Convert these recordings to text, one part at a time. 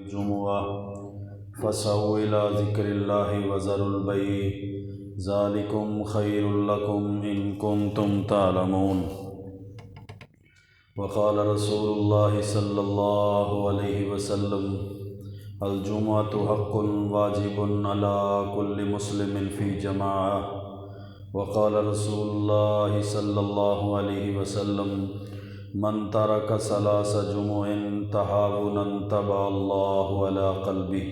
الجمعة فسعوا إلى ذكر الله وذروا البيع ذلكم خير لكم إن كنتم تعلمون. وقال رسول الله صلى الله عليه وسلم الجمعة حق واجب على كل مسلم في جماعة. وقال رسول الله صلى الله عليه وسلم من ترك ثلاث جمع تهاونا طبع الله على قلبه.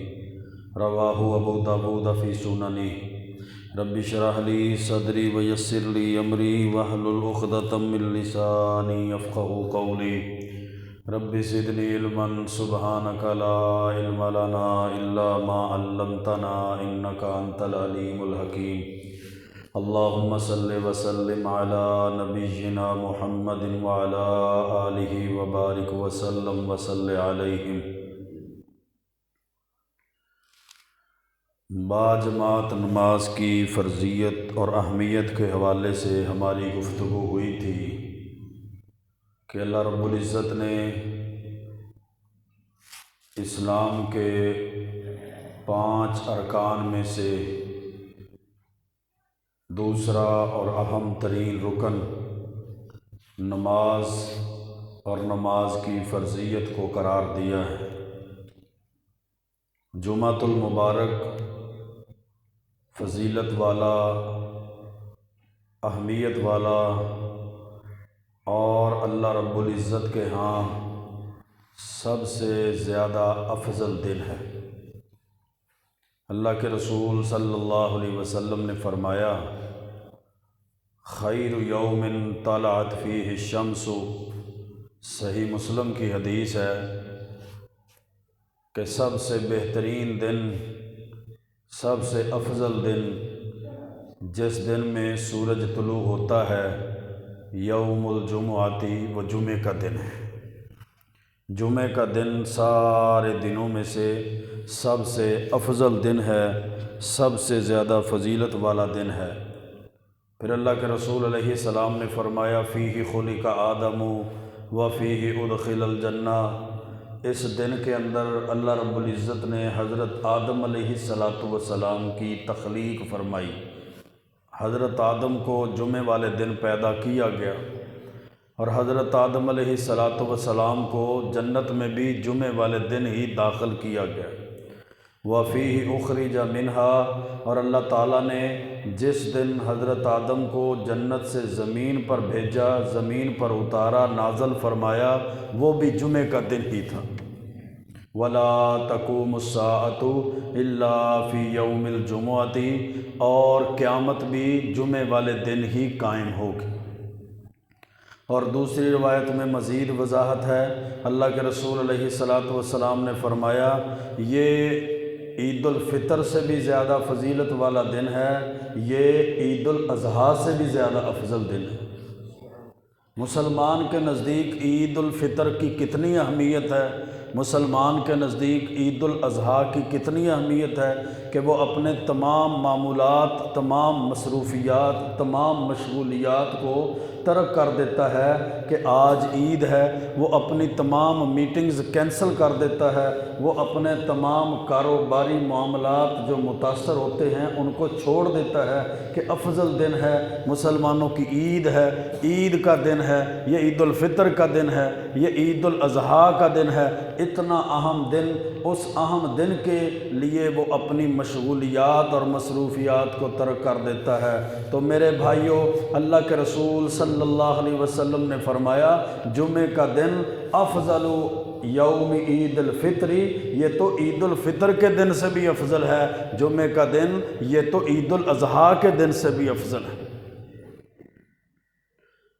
رواه ابو داود في سننه. رب اشرح لي صدري ويسر لي امري واحلل عقدة من لساني يفقهوا قولي. رب زدني علما سبحانك لا علم لنا الا ما علمتنا انك انت العليم الحكيم. اللهم صل وسلم على نبينا محمد وعلى آلہ وبارک وسلم وصل علیہم. باجماعت نماز کی فرضیت اور اہمیت کے حوالے سے ہماری گفتگو ہوئی تھی کہ اللہ رب العزت نے اسلام کے 5 ارکان میں سے دوسرا اور اہم ترین رکن نماز اور نماز کی فرضیت کو قرار دیا ہے. جمعۃ المبارک فضیلت والا، اہمیت والا اور اللہ رب العزت کے ہاں سب سے زیادہ افضل دن ہے. اللہ کے رسول صلی اللہ علیہ وسلم نے فرمایا خیر یوم طلعت فیہ الشمس. صحیح مسلم کی حدیث ہے کہ سب سے بہترین دن، سب سے افضل دن جس دن میں سورج طلوع ہوتا ہے یوم الجمعاتی، وہ جمعے کا دن ہے. جمعے کا دن سارے دنوں میں سے سب سے افضل دن ہے، سب سے زیادہ فضیلت والا دن ہے. پھر اللہ کے رسول علیہ السلام نے فرمایا فیہ خلق آدم وفیہ ادخل الجنہ. اس دن کے اندر اللہ رب العزت نے حضرت آدم علیہ السلام کی تخلیق فرمائی. حضرت آدم کو جمعے والے دن پیدا کیا گیا اور حضرت آدم علیہ السلام کو جنت میں بھی جمعے والے دن ہی داخل کیا گیا. وَفِيهِ أُخْرِجَ مِنْهَا. اور اللہ تعالیٰ نے جس دن حضرت آدم کو جنت سے زمین پر بھیجا، زمین پر اتارا، نازل فرمایا، وہ بھی جمعے کا دن ہی تھا. وَلَا تَقُومُ السَّاعَةُ إِلَّا فِي يَوْمِ الْجُمُعَةِ. اور قیامت بھی جمعے والے دن ہی قائم ہوگی. اور دوسری روایت میں مزید وضاحت ہے. اللہ کے رسول علیہ السلام نے فرمایا یہ عید الفطر سے بھی زیادہ فضیلت والا دن ہے، یہ عید الاضحیٰ سے بھی زیادہ افضل دن ہے. مسلمان کے نزدیک عید الفطر کی کتنی اہمیت ہے، مسلمان کے نزدیک عید الاضحیٰ کی کتنی اہمیت ہے کہ وہ اپنے تمام معمولات، تمام مصروفیات، تمام مشغولیات کو ترک کر دیتا ہے کہ آج عید ہے. وہ اپنی تمام میٹنگز کینسل کر دیتا ہے، وہ اپنے تمام کاروباری معاملات جو متاثر ہوتے ہیں ان کو چھوڑ دیتا ہے کہ افضل دن ہے، مسلمانوں کی عید ہے، عید کا دن ہے، یہ عید الفطر کا دن ہے، یہ عید الاضحیٰ کا دن ہے. اتنا اہم دن، اس اہم دن کے لیے وہ اپنی مشغولیات اور مصروفیات کو ترک کر دیتا ہے. تو میرے بھائیوں، اللہ کے رسول صلی اللہ علیہ وسلم نے فرمایا جمعے کا دن افضل یوم عید الفطری، یہ تو عید الفطر کے دن سے بھی افضل ہے. جمعے کا دن یہ تو عید الاضحیٰ کے دن سے بھی افضل ہے.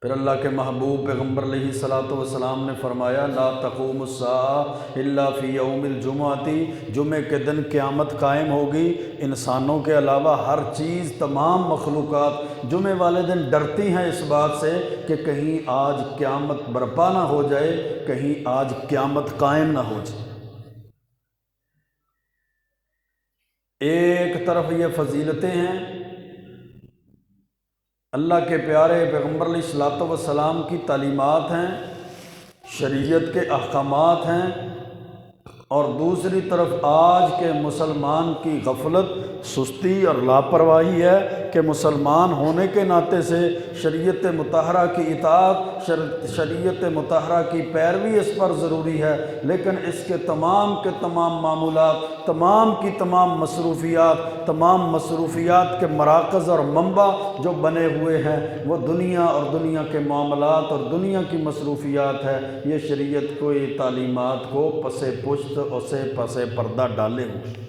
پھر اللہ کے محبوب پیغمبر علیہ السلام نے فرمایا لا تقوم الساعة الا فی یوم الجمعة. جمعے کے دن قیامت قائم ہوگی. انسانوں کے علاوہ ہر چیز، تمام مخلوقات جمعے والے دن ڈرتی ہیں اس بات سے کہ کہیں آج قیامت برپا نہ ہو جائے، کہیں آج قیامت قائم نہ ہو جائے. ایک طرف یہ فضیلتیں ہیں، اللہ کے پیارے پیغمبر علیہ السلام کی تعلیمات ہیں، شریعت کے احکامات ہیں، اور دوسری طرف آج کے مسلمان کی غفلت، سستی اور لاپرواہی ہے کہ مسلمان ہونے کے ناطے سے شریعت مطہرہ کی اطاعت، شریعت مطہرہ کی پیروی اس پر ضروری ہے، لیکن اس کے تمام معمولات، تمام کی تمام مصروفیات کے مراکز اور منبع جو بنے ہوئے ہیں وہ دنیا اور دنیا کے معاملات اور دنیا کی مصروفیات ہے۔ یہ شریعت کوئی تعلیمات کو پس پشت اسے پس پردہ ڈالے ہوئے۔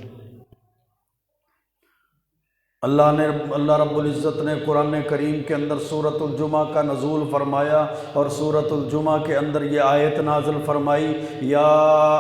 اللہ رب العزت نے قرآن کریم کے اندر سورۃ الجمعہ کا نزول فرمایا اور سورۃ الجمعہ کے اندر یہ آیت نازل فرمائی، یا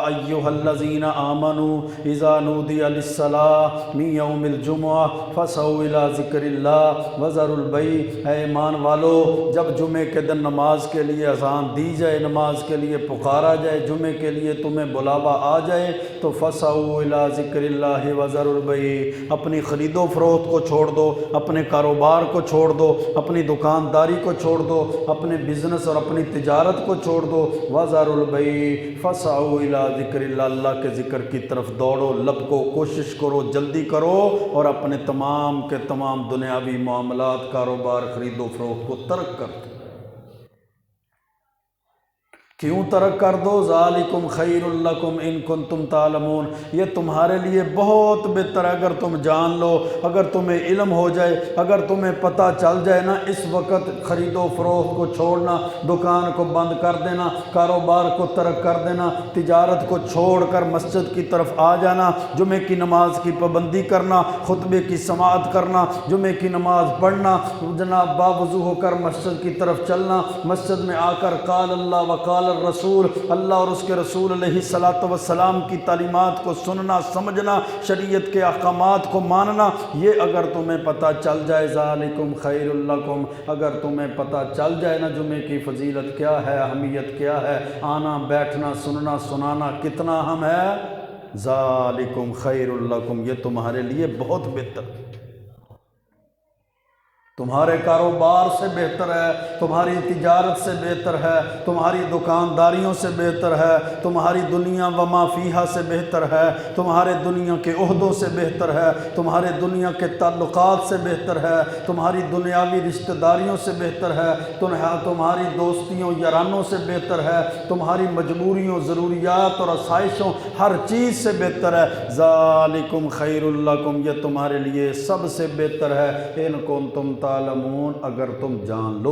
ایھا الذین آمنوا اذا نودی للصلاۃ من یوم الجمعہ فاسعوا الی ذکر اللہ وذروا البیع، اے ایمان والو جب جمعے کے دن نماز کے لیے اذان دی جائے، نماز کے لیے پکارا جائے، جمعے کے لیے تمہیں بلاوا آ جائے تو فاسعوا الی ذکر اللہ وذروا البیع، اپنی خرید و فروخت کو چھوڑ دو، اپنے کاروبار کو چھوڑ دو، اپنی دکانداری کو چھوڑ دو، اپنے بزنس اور اپنی تجارت کو چھوڑ دو، وذروا البیع فاسعوا الی ذکر اللہ، اللہ کے ذکر کی طرف دوڑو، لپکو، کوشش کرو، جلدی کرو اور اپنے تمام کے تمام دنیاوی معاملات، کاروبار، خرید و فروخت کو ترک کر دو۔ کیوں ترک کر دو؟ ذالکم خیر لکم ان کنتم تعلمون، یہ تمہارے لیے بہت بہتر ہے اگر تم جان لو، اگر تمہیں علم ہو جائے، اگر تمہیں پتہ چل جائے نا، اس وقت خرید و فروخت کو چھوڑنا، دکان کو بند کر دینا، کاروبار کو ترک کر دینا، تجارت کو چھوڑ کر مسجد کی طرف آ جانا، جمعے کی نماز کی پابندی کرنا، خطبے کی سماعت کرنا، جمعے کی نماز پڑھنا، جناب باوضو ہو کر مسجد کی طرف چلنا، مسجد میں آ کر قال اللہ وقال الرسول، اللہ اور اس کے رسول علیہ الصلاۃ والسلام کی تعلیمات کو سننا، سمجھنا، شریعت کے احکامات کو ماننا، یہ اگر تمہیں پتہ چل جائے، ذالکم خیر لکم، اگر تمہیں پتہ چل جائے نا جمعے کی فضیلت کیا ہے، اہمیت کیا ہے، آنا بیٹھنا سننا سنانا کتنا اہم ہے، ذالکم خیر لکم، یہ تمہارے لیے بہت بہتر، تمہارے کاروبار سے بہتر ہے، تمہاری تجارت سے بہتر ہے، تمہاری دکانداریوں سے بہتر ہے، تمہاری دنیا وما فیہا سے بہتر ہے، تمہارے دنیا کے عہدوں سے بہتر ہے، تمہارے دنیا کے تعلقات سے بہتر ہے، تمہاری دنیاوی رشتہ داریوں سے بہتر ہے، تمہاری دوستیوں یارانوں سے بہتر ہے، تمہاری مجبوریوں، ضروریات اور آسائشوں ہر چیز سے بہتر ہے، ذالکم خیر لکم، یہ تمہارے لیے سب سے بہتر ہے، ان کنتم تعلمون، اگر تم جان لو،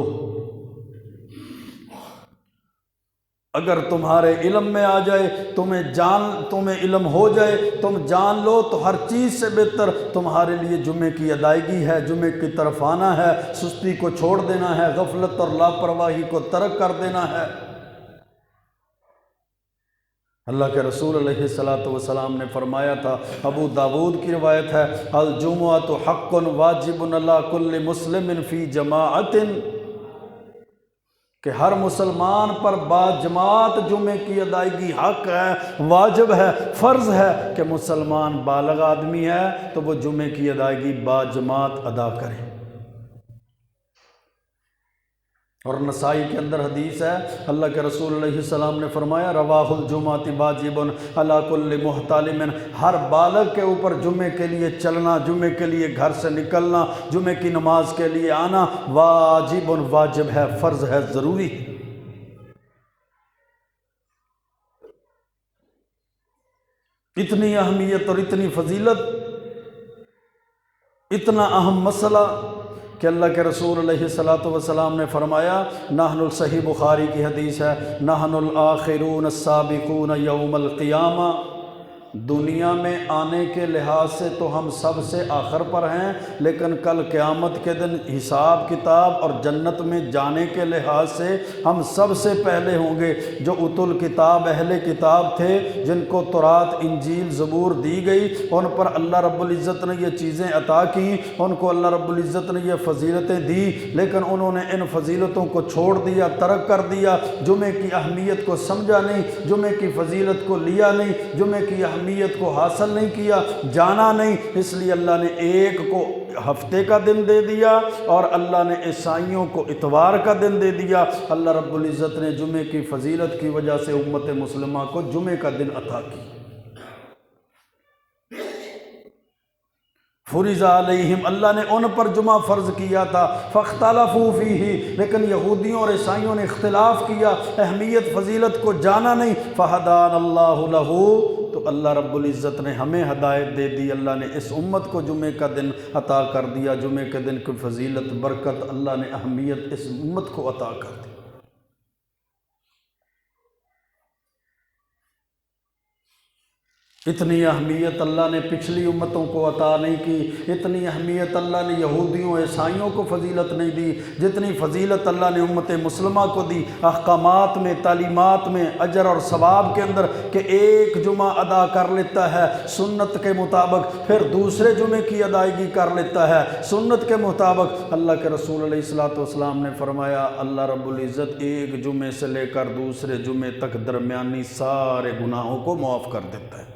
اگر تمہارے علم میں آ جائے، تمہیں علم ہو جائے، تم جان لو تو ہر چیز سے بہتر تمہارے لیے جمعے کی ادائیگی ہے، جمعے کی طرف آنا ہے، سستی کو چھوڑ دینا ہے، غفلت اور لاپرواہی کو ترک کر دینا ہے۔ اللہ کے رسول علیہ الصلاۃ والسلام نے فرمایا تھا، ابو داود کی روایت ہے، الجمعۃ حق واجب علی کل مسلم فی جماعت، کہ ہر مسلمان پر باجماعت جمعے کی ادائیگی حق ہے، واجب ہے، فرض ہے کہ مسلمان بالغ آدمی ہے تو وہ جمعے کی ادائیگی باجماعت ادا کرے۔ اور نسائی کے اندر حدیث ہے، اللہ کے رسول علیہ السلام نے فرمایا، رواہ الجمعۃ واجب علی کل محتلم، ہر بالغ کے اوپر جمعے کے لیے چلنا، جمعے کے لیے گھر سے نکلنا، جمعے کی نماز کے لیے آنا واجب، واجب ہے، فرض ہے، ضروری ہے۔ اتنی اہمیت اور اتنی فضیلت، اتنا اہم مسئلہ کہ اللہ کے رسول علیہ الصلاۃ والسلام نے فرمایا، نحن صحیح بخاری کی حدیث ہے، نحن الآخرون السابقون یوم القیامہ، دنیا میں آنے کے لحاظ سے تو ہم سب سے آخر پر ہیں، لیکن کل قیامت کے دن حساب کتاب اور جنت میں جانے کے لحاظ سے ہم سب سے پہلے ہوں گے۔ جو ات الکتاب اہل کتاب تھے، جن کو تورات انجیل زبور دی گئی، ان پر اللہ رب العزت نے یہ چیزیں عطا کی، ان کو اللہ رب العزت نے یہ فضیلتیں دی، لیکن انہوں نے ان فضیلتوں کو چھوڑ دیا، ترک کر دیا، جمعے کی اہمیت کو سمجھا نہیں، جمعے کی فضیلت کو لیا نہیں، جمعے کی اہمیت کو حاصل نہیں کیا، جانا نہیں، اس لیے اللہ نے ایک کو ہفتے کا دن دے دیا اور اللہ نے عیسائیوں کو اتوار کا دن دے دیا۔ اللہ رب العزت نے جمعے کی فضیلت کی وجہ سے امت مسلمہ کو جمعے کا دن عطا کی۔ فرض علیہم، اللہ نے ان پر جمعہ فرض کیا تھا، فاختلفوا فیہ، لیکن یہودیوں اور عیسائیوں نے اختلاف کیا، اہمیت فضیلت کو جانا نہیں، فہدان اللہ لہ، تو اللہ رب العزت نے ہمیں ہدایت دے دی، اللہ نے اس امت کو جمعے کا دن عطا کر دیا، جمعے کے دن کی فضیلت برکت اللہ نے اہمیت اس امت کو عطا کر دی۔ اتنی اہمیت اللہ نے پچھلی امتوں کو عطا نہیں کی، اتنی اہمیت اللہ نے یہودیوں عیسائیوں کو فضیلت نہیں دی، جتنی فضیلت اللہ نے امت مسلمہ کو دی، احکامات میں، تعلیمات میں، اجر اور ثواب کے اندر، کہ ایک جمعہ ادا کر لیتا ہے سنت کے مطابق، پھر دوسرے جمعے کی ادائیگی کر لیتا ہے سنت کے مطابق۔ اللہ کے رسول علیہ السلام نے فرمایا اللہ رب العزت ایک جمعے سے لے کر دوسرے جمعے تک درمیانی سارے گناہوں کو معاف کر دیتا ہے۔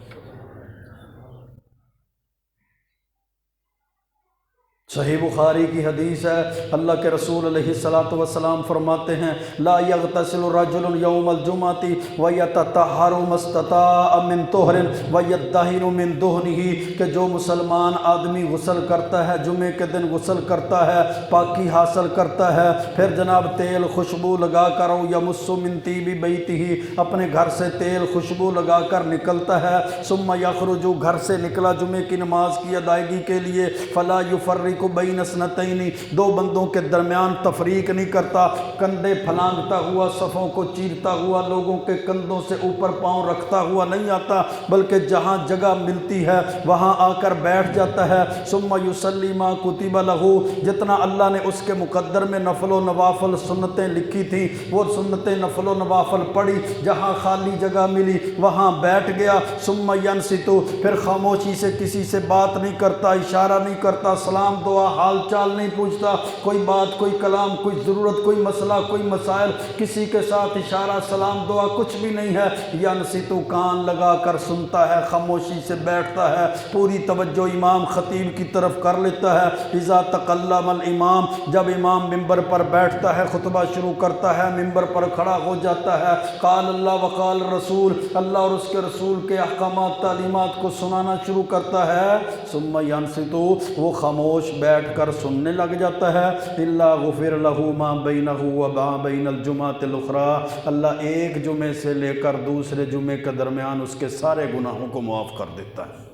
صحیح بخاری کی حدیث ہے، اللہ کے رسول علیہ السلام فرماتے ہیں لا یغتسل رجل یوم الجمعۃ ویتطہر ما استطاع من طہر ویدہن من دہنہ، کہ جو مسلمان آدمی غسل کرتا ہے جمعے کے دن، غسل کرتا ہے، پاکی حاصل کرتا ہے، پھر جناب تیل خوشبو لگا کر یمس من طیب بیتہ، اپنے گھر سے تیل خوشبو لگا کر نکلتا ہے، ثم یخرج، گھر سے نکلا جمعے کی نماز کی ادائیگی کے لیے، فلا یفرق بین اثنتین، دو بندوں کے درمیان تفریق نہیں کرتا، کندھے پھلانگتا ہوا، صفوں کو چیرتا ہوا، لوگوں کے کندھوں سے اوپر پاؤں رکھتا ہوا نہیں آتا، بلکہ جہاں جگہ ملتی ہے وہاں آ کر بیٹھ جاتا ہے، ثم یصلی ما کتب لہ، جتنا اللہ نے اس کے مقدر میں نفل و نوافل سنتیں لکھی تھیں وہ سنتیں نفل و نوافل پڑھی، جہاں خالی جگہ ملی وہاں بیٹھ گیا، ثم ینصت، پھر خاموشی سے کسی سے بات نہیں کرتا، اشارہ نہیں کرتا، سلام دعا حال چال نہیں پوچھتا، کوئی بات، کوئی کلام، کوئی ضرورت، کوئی مسئلہ، کوئی مسائل، کسی کے ساتھ اشارہ سلام دعا کچھ بھی نہیں ہے، ینصت، کان لگا کر سنتا ہے، خاموشی سے بیٹھتا ہے، پوری توجہ امام خطیب کی طرف کر لیتا ہے، اذا تکلم الامام، جب امام ممبر پر بیٹھتا ہے خطبہ شروع کرتا ہے، ممبر پر کھڑا ہو جاتا ہے، قال اللہ وقال رسول، اللہ اور اس کے رسول کے احکامات تعلیمات کو سنانا شروع کرتا ہے، ثم ینصت، وہ خاموش بیٹھ کر سننے لگ جاتا ہے، الا غفر لہ ما بینہ وما بین الجمعۃ الاخری، اللہ ایک جمعے سے لے کر دوسرے جمعے کے درمیان اس کے سارے گناہوں کو معاف کر دیتا ہے۔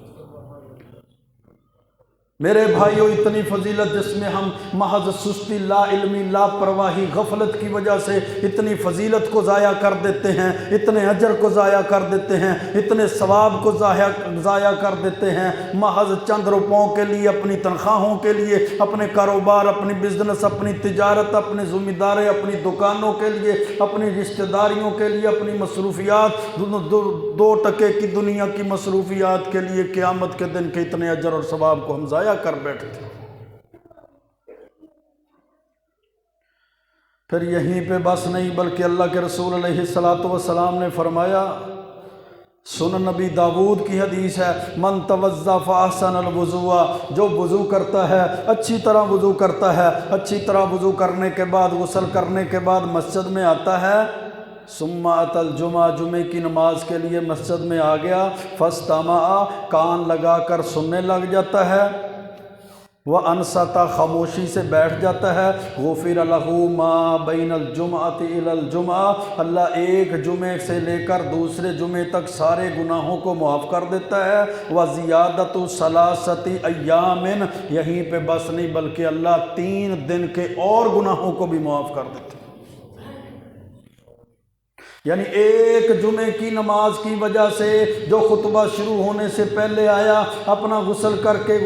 میرے بھائیو، اتنی فضیلت جس میں ہم محض سستی، لا علمی، لا پرواہی، غفلت کی وجہ سے اتنی فضیلت کو ضائع کر دیتے ہیں، اتنے اجر کو ضائع کر دیتے ہیں، اتنے ثواب کو ضائع کر دیتے ہیں، محض چند روپوں کے لیے، اپنی تنخواہوں کے لیے، اپنے کاروبار، اپنی بزنس، اپنی تجارت، اپنی ذمہ داری، اپنی دکانوں کے لیے، اپنی رشتہ داریوں کے لیے، اپنی مصروفیات، دو ٹکے کی دنیا کی مصروفیات کے لیے قیامت کے دن کے اتنے اجر اور ثواب کو ہم ضائع کر بیٹھتے۔ پھر یہیں پہ بس نہیں، بلکہ اللہ کے رسول علیہ السلام نے فرمایا، سنن نبی داود کی حدیث ہے، من توضا فاحسن الوضوء، جو وضو کرتا ہے، اچھی طرح وضو کرتا ہے، اچھی طرح وضو کرنے کے بعد، غسل کرنے کے بعد مسجد میں آتا ہے، ثم اتى الجمعہ، جمعے کی نماز کے لیے مسجد میں آ گیا، فاستمع، کان لگا کر سننے لگ جاتا ہے، وانصت، خاموشی سے بیٹھ جاتا ہے، غفر لہ ما بین الجمعۃ الی الجمعہ، اللہ ایک جمعے سے لے کر دوسرے جمعے تک سارے گناہوں کو معاف کر دیتا ہے، وزیادۃ ثلاثۃ ایام، یہیں پہ بس نہیں بلکہ اللہ 3 دن کے اور گناہوں کو بھی معاف کر دیتا ہے۔ یعنی ایک جمعے کی نماز کی وجہ سے جو خطبہ شروع ہونے سے پہلے آیا، اپنا غسل کر کے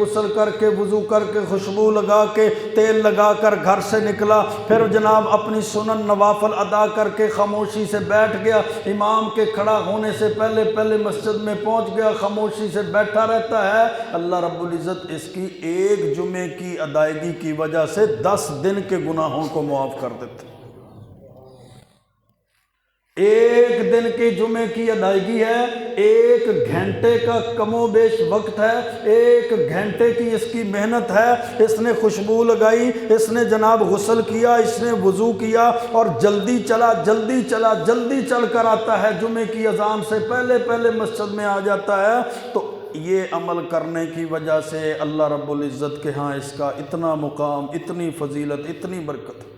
وضو کر کے خوشبو لگا کے تیل لگا کر گھر سے نکلا، پھر جناب اپنی سنن نوافل ادا کر کے خاموشی سے بیٹھ گیا، امام کے کھڑا ہونے سے پہلے مسجد میں پہنچ گیا، خاموشی سے بیٹھا رہتا ہے، اللہ رب العزت اس کی ایک جمعے کی ادائیگی کی وجہ سے 10 دن کے گناہوں کو معاف کر دیتے۔ ایک دن کی جمعے کی ادائیگی ہے، 1 گھنٹے کا کم و بیش وقت ہے، 1 گھنٹے کی اس کی محنت ہے۔ اس نے خوشبو لگائی، اس نے جناب غسل کیا، اس نے وضو کیا اور جلدی چل کر آتا ہے، جمعے کی اذان سے پہلے مسجد میں آ جاتا ہے۔ تو یہ عمل کرنے کی وجہ سے اللہ رب العزت کے ہاں اس کا اتنا مقام، اتنی فضیلت، اتنی برکت۔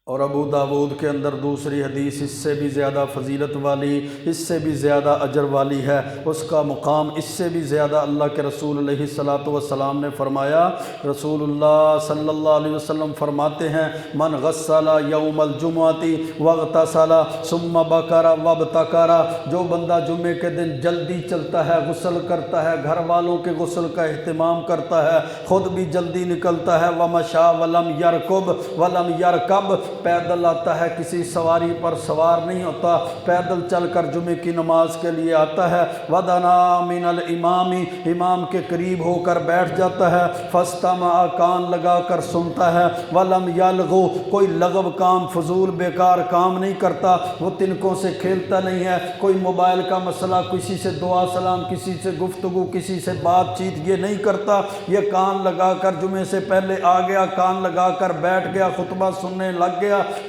اور ابو داود کے اندر دوسری حدیث اس سے بھی زیادہ فضیلت والی، اس سے بھی زیادہ اجر والی ہے، اس کا مقام اس سے بھی زیادہ۔ اللہ کے رسول علیہ الصلاۃ والسلام نے فرمایا، رسول اللہ صلی اللہ علیہ وسلم فرماتے ہیں، من غسل یوم الجمعۃ واغتسل ثم بکر وابتکر، جو بندہ جمعے کے دن جلدی چلتا ہے، غسل کرتا ہے، گھر والوں کے غسل کا اہتمام کرتا ہے، خود بھی جلدی نکلتا ہے، ومشا ولم یرکب، پیدل آتا ہے، کسی سواری پر سوار نہیں ہوتا، پیدل چل کر جمعے کی نماز کے لیے آتا ہے، ودنا من الامام، امام کے قریب ہو کر بیٹھ جاتا ہے، فاستمع، کان لگا کر سنتا ہے، ولم یلغو، کوئی لغو کام، فضول بیکار کام نہیں کرتا، وہ تنکوں سے کھیلتا نہیں ہے، کوئی موبائل کا مسئلہ، کسی سے دعا سلام، کسی سے گفتگو، کسی سے بات چیت یہ نہیں کرتا، یہ کان لگا کر جمعے سے پہلے آ گیا، کان لگا کر بیٹھ گیا، خطبہ سننے لگ گیا۔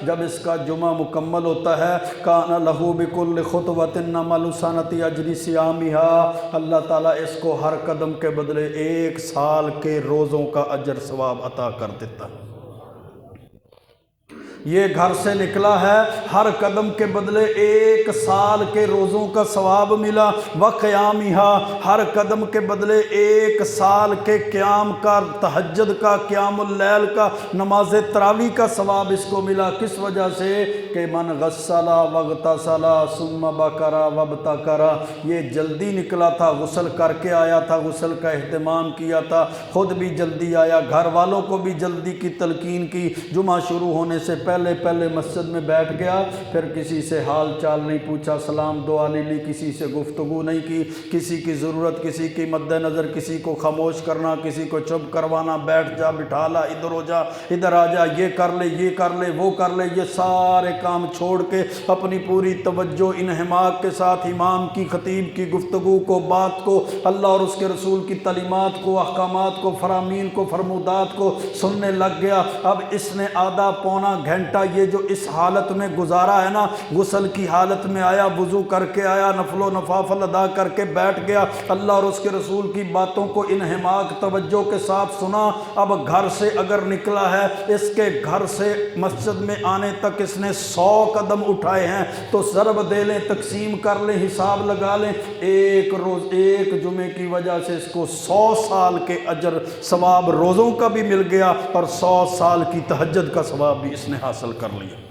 جب اس کا جمعہ مکمل ہوتا ہے، کان لہو بکل خطوۃ نمل سنۃ اجر صیامھا، اللہ تعالیٰ اس کو ہر قدم کے بدلے 1 سال کے روزوں کا اجر ثواب عطا کر دیتا ہے۔ یہ گھر سے نکلا ہے، ہر قدم کے بدلے 1 سال کے روزوں کا ثواب ملا، وقیامھا، ہر قدم کے بدلے 1 سال کے قیام کا، تہجد کا، قیام اللیل کا، نماز تراویح کا ثواب اس کو ملا۔ کس وجہ سے؟ کہ من غسل واغتسل ثم بکر وابتکر، یہ جلدی نکلا تھا، غسل کر کے آیا تھا، غسل کا اہتمام کیا تھا، خود بھی جلدی آیا، گھر والوں کو بھی جلدی کی تلقین کی، جمعہ شروع ہونے سے پہلے مسجد میں بیٹھ گیا، پھر کسی سے حال چال نہیں پوچھا، سلام دعا نہیں لی، کسی سے گفتگو نہیں کی، کسی کی ضرورت، کسی کی مد نظر، کسی کو خاموش کرنا، کسی کو چپ کروانا، بیٹھ جا، بٹھا لا، ادھر ہو جا، ادھر آ جا، یہ کر لے، یہ کر لے، وہ کر لے، یہ سارے کام چھوڑ کے اپنی پوری توجہ انہماک کے ساتھ امام کی، خطیب کی گفتگو کو، بات کو، اللہ اور اس کے رسول کی تعلیمات کو، احکامات کو، فرامین کو، فرمودات کو سننے لگ گیا۔ اب اس نے آدھا پونا گھنٹہ یہ جو اس حالت میں گزارا ہے نا، غسل کی حالت میں آیا، وضو کر کے آیا، نفل و نوافل ادا کر کے بیٹھ گیا، اللہ اور اس کے رسول کی باتوں کو انہماک توجہ کے ساتھ سنا۔ اب گھر سے اگر نکلا ہے، اس کے گھر سے مسجد میں آنے تک اس نے 100 قدم اٹھائے ہیں، تو ضرب دے لیں، تقسیم کر لیں، حساب لگا لیں، ایک روز، ایک جمعے کی وجہ سے اس کو 100 سال کے اجر ثواب روزوں کا بھی مل گیا، اور 100 سال کی تہجد کا ثواب بھی اس نے حاصل کر لیا۔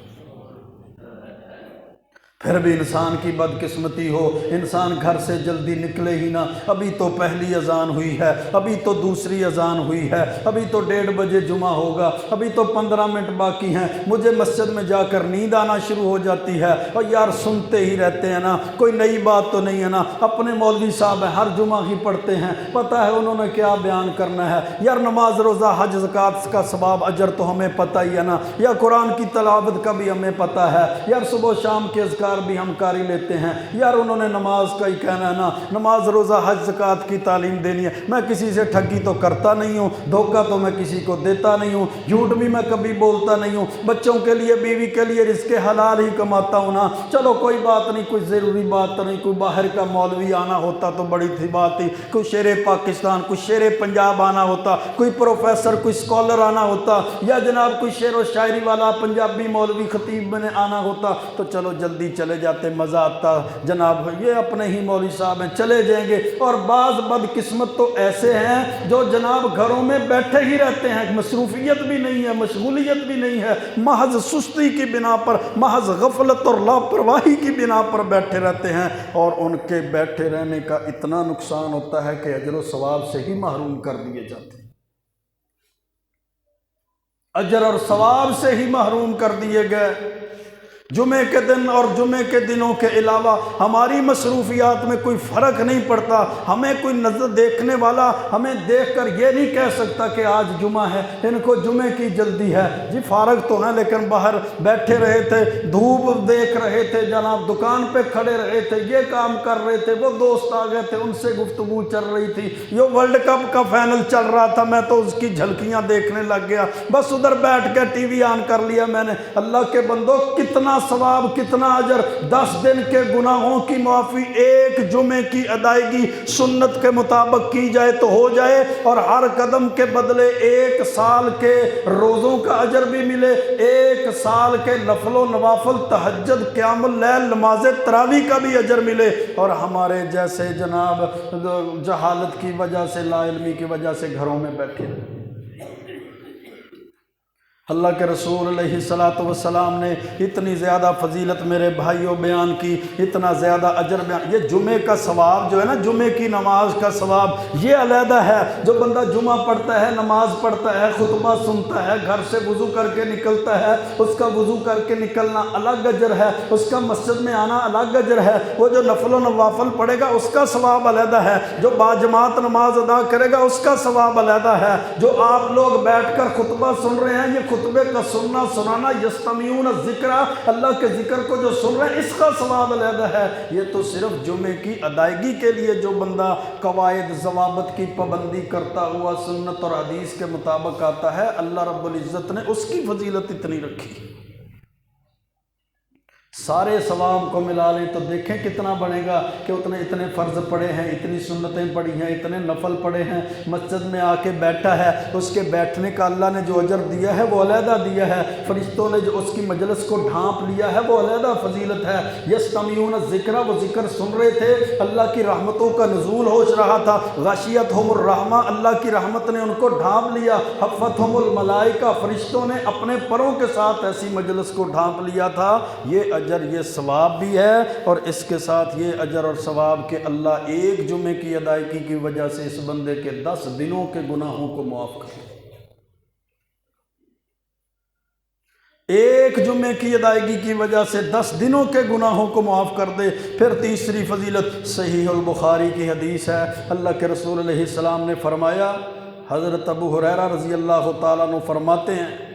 پھر بھی انسان کی بدقسمتی ہو، انسان گھر سے جلدی نکلے ہی نہ، ابھی تو پہلی اذان ہوئی ہے، ابھی تو دوسری اذان ہوئی ہے، ابھی تو 1:30 بجے جمعہ ہوگا، ابھی تو 15 منٹ باقی ہیں، مجھے مسجد میں جا کر نیند آنا شروع ہو جاتی ہے، اور یار سنتے ہی رہتے ہیں نا، کوئی نئی بات تو نہیں ہے نا، اپنے مولوی صاحب ہیں، ہر جمعہ ہی پڑھتے ہیں، پتہ ہے انہوں نے کیا بیان کرنا ہے، یار نماز روزہ حج زکوٰۃ کا ثواب اجر تو ہمیں پتہ ہی ہے نا، یا قرآن کی تلاوت کا بھی ہمیں پتہ ہے، یار صبح و شام کے اذکار بھی ہم کاری لیتے ہیں، یار انہوں نے نماز کا ہی کہنا ہے نا، نماز روزہ حج زکوٰۃ کی تعلیم دینی ہے، میں کسی سے ٹھگی تو کرتا نہیں ہوں، دھوکہ تو میں کسی کو دیتا نہیں ہوں، جھوٹ بھی میں کبھی بولتا نہیں ہوں، بچوں کے لیے، بیوی کے لیے رزق حلال ہی کماتا ہوں نا، چلو کوئی بات نہیں، کوئی ضروری بات تو نہیں، کوئی باہر کا مولوی آنا ہوتا تو بڑی تھی بات تھی، کوئی شیر پاکستان، کوئی شیر پنجاب آنا ہوتا، کوئی پروفیسر، کوئی اسکالر آنا ہوتا، یا جناب کوئی شعر و شاعری والا پنجابی مولوی خطیب میں آنا ہوتا، تو چلو جلدی چلے جاتے، مزہ آتا، جناب یہ اپنے ہی مولوی صاحب ہیں، چلے جائیں گے۔ اور بعض بدقسمت تو ایسے ہیں جو جناب گھروں میں بیٹھے ہی رہتے ہیں، مصروفیت بھی نہیں ہے، مشغولیت بھی نہیں ہے، محض سستی کی بنا پر، محض غفلت اور لاپرواہی کی بنا پر بیٹھے رہتے ہیں، اور ان کے بیٹھے رہنے کا اتنا نقصان ہوتا ہے کہ اجر و ثواب سے ہی محروم کر دیے جاتے ہیں، اجر اور ثواب سے ہی محروم کر دیے گئے۔ جمعے کے دن اور جمعے کے دنوں کے علاوہ ہماری مصروفیات میں کوئی فرق نہیں پڑتا۔ ہمیں کوئی نظر دیکھنے والا ہمیں دیکھ کر یہ نہیں کہہ سکتا کہ آج جمعہ ہے، ان کو جمعے کی جلدی ہے۔ جی فارغ تو ہیں لیکن باہر بیٹھے رہے تھے، دھوپ دیکھ رہے تھے جناب، دکان پہ کھڑے رہے تھے، یہ کام کر رہے تھے، وہ دوست آ گئے تھے، ان سے گفتگو چل رہی تھی، یہ ورلڈ کپ کا فائنل چل رہا تھا، میں تو اس کی جھلکیاں دیکھنے لگ گیا، بس ادھر بیٹھ کے ٹی وی آن کر لیا میں نے۔ اللہ کے بندو، کتنا ثواب، کتنا اجر! 10 دن کے گناہوں کی معافی ایک جمعے کی ادائیگی سنت کے مطابق کی جائے تو ہو جائے، اور ہر قدم کے بدلے 1 سال کے روزوں کا اجر بھی ملے، 1 سال کے نفل و نوافل، تہجد، قیام اللیل، نماز تراویح کا بھی اجر ملے، اور ہمارے جیسے جناب جہالت کی وجہ سے، لا علمی کی وجہ سے گھروں میں بیٹھے۔ اللہ کے رسول علیہ السلام نے اتنی زیادہ فضیلت میرے بھائیوں بیان کی، اتنا زیادہ اجر بیان۔ یہ جمعے کا ثواب جو ہے نا، جمعے کی نماز کا ثواب یہ علیحدہ ہے۔ جو بندہ جمعہ پڑھتا ہے، نماز پڑھتا ہے، خطبہ سنتا ہے، گھر سے وضو کر کے نکلتا ہے، اس کا وضو کر کے نکلنا الگ اجر ہے، اس کا مسجد میں آنا الگ اجر ہے، وہ جو نفل و نوافل پڑھے گا اس کا ثواب علیحدہ ہے، جو باجماعت نماز ادا کرے گا اس کا ثواب علیحدہ ہے، جو آپ لوگ بیٹھ کر خطبہ سن رہے ہیں، یہ خطبے کا سننا سنانا، یستمعون الذکر، اللہ کے ذکر کو جو سن رہے ہیں اس کا ثواب علیحدہ ہے۔ یہ تو صرف جمعے کی ادائیگی کے لیے جو بندہ قواعد ضوابط کی پابندی کرتا ہوا سنت اور حدیث کے مطابق آتا ہے، اللہ رب العزت نے اس کی فضیلت اتنی رکھی۔ سارے ثواب کو ملا لیں تو دیکھیں کتنا بنے گا کہ اتنے فرض پڑے ہیں، اتنی سنتیں پڑھی ہیں، اتنے نفل پڑے ہیں، مسجد میں آ کے بیٹھا ہے، اس کے بیٹھنے کا اللہ نے جو اجر دیا ہے وہ علیحدہ دیا ہے، فرشتوں نے جو اس کی مجلس کو ڈھانپ لیا ہے وہ علیحدہ فضیلت ہے۔ یستمعون الذکر، وہ ذکر سن رہے تھے، اللہ کی رحمتوں کا نزول ہو رہا تھا، غاشیتہم الرحمہ، اللہ کی رحمت نے ان کو ڈھانپ لیا، حفتہم الملائکہ، فرشتوں نے اپنے پروں کے ساتھ ایسی مجلس کو ڈھانپ لیا تھا۔ یہ اجر، یہ ثواب بھی ہے، اور اس کے ساتھ یہ اجر اور ثواب کہ اللہ ایک جمعے کی ادائیگی کی وجہ سے اس بندے کے 10 دنوں کے گناہوں کو معاف کر دے۔ ایک جمعے کی ادائیگی کی وجہ سے 10 دنوں کے گناہوں کو معاف کر دے۔ پھر تیسری فضیلت صحیح البخاری کی حدیث ہے، اللہ کے رسول علیہ السلام نے فرمایا، حضرت ابو ہریرہ رضی اللہ تعالیٰ عنہ فرماتے ہیں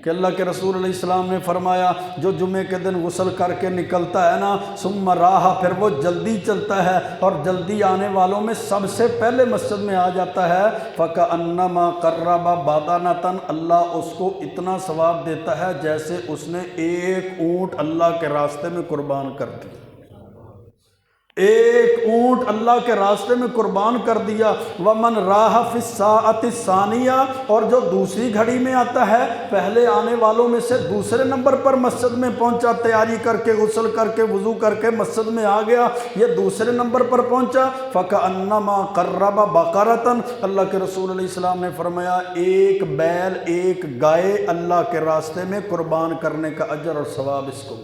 کہ اللہ کے رسول علیہ السلام نے فرمایا، جو جمعے کے دن غسل کر کے نکلتا ہے نا، ثم راہ، پھر وہ جلدی چلتا ہے، اور جلدی آنے والوں میں سب سے پہلے مسجد میں آ جاتا ہے، فَكَأَنَّمَا قَرَّبَ بَدَنَةً، اللہ اس کو اتنا ثواب دیتا ہے جیسے اس نے ایک اونٹ اللہ کے راستے میں قربان کر دی۔ ایک اونٹ اللہ کے راستے میں قربان کر دیا۔ وَمَنْ رَاحَ فِي السَّاعَةِ الثَّانِيَةِ، اور جو دوسری گھڑی میں آتا ہے، پہلے آنے والوں میں سے دوسرے نمبر پر مسجد میں پہنچا، تیاری کر کے، غسل کر کے، وضو کر کے مسجد میں آ گیا، یہ دوسرے نمبر پر پہنچا، فَكَأَنَّمَا قَرَّبَ بَقَرَةً، اللہ کے رسول علیہ السلام نے فرمایا ایک بیل، ایک گائے اللہ کے راستے میں قربان کرنے کا اجر اور ثواب اس کو۔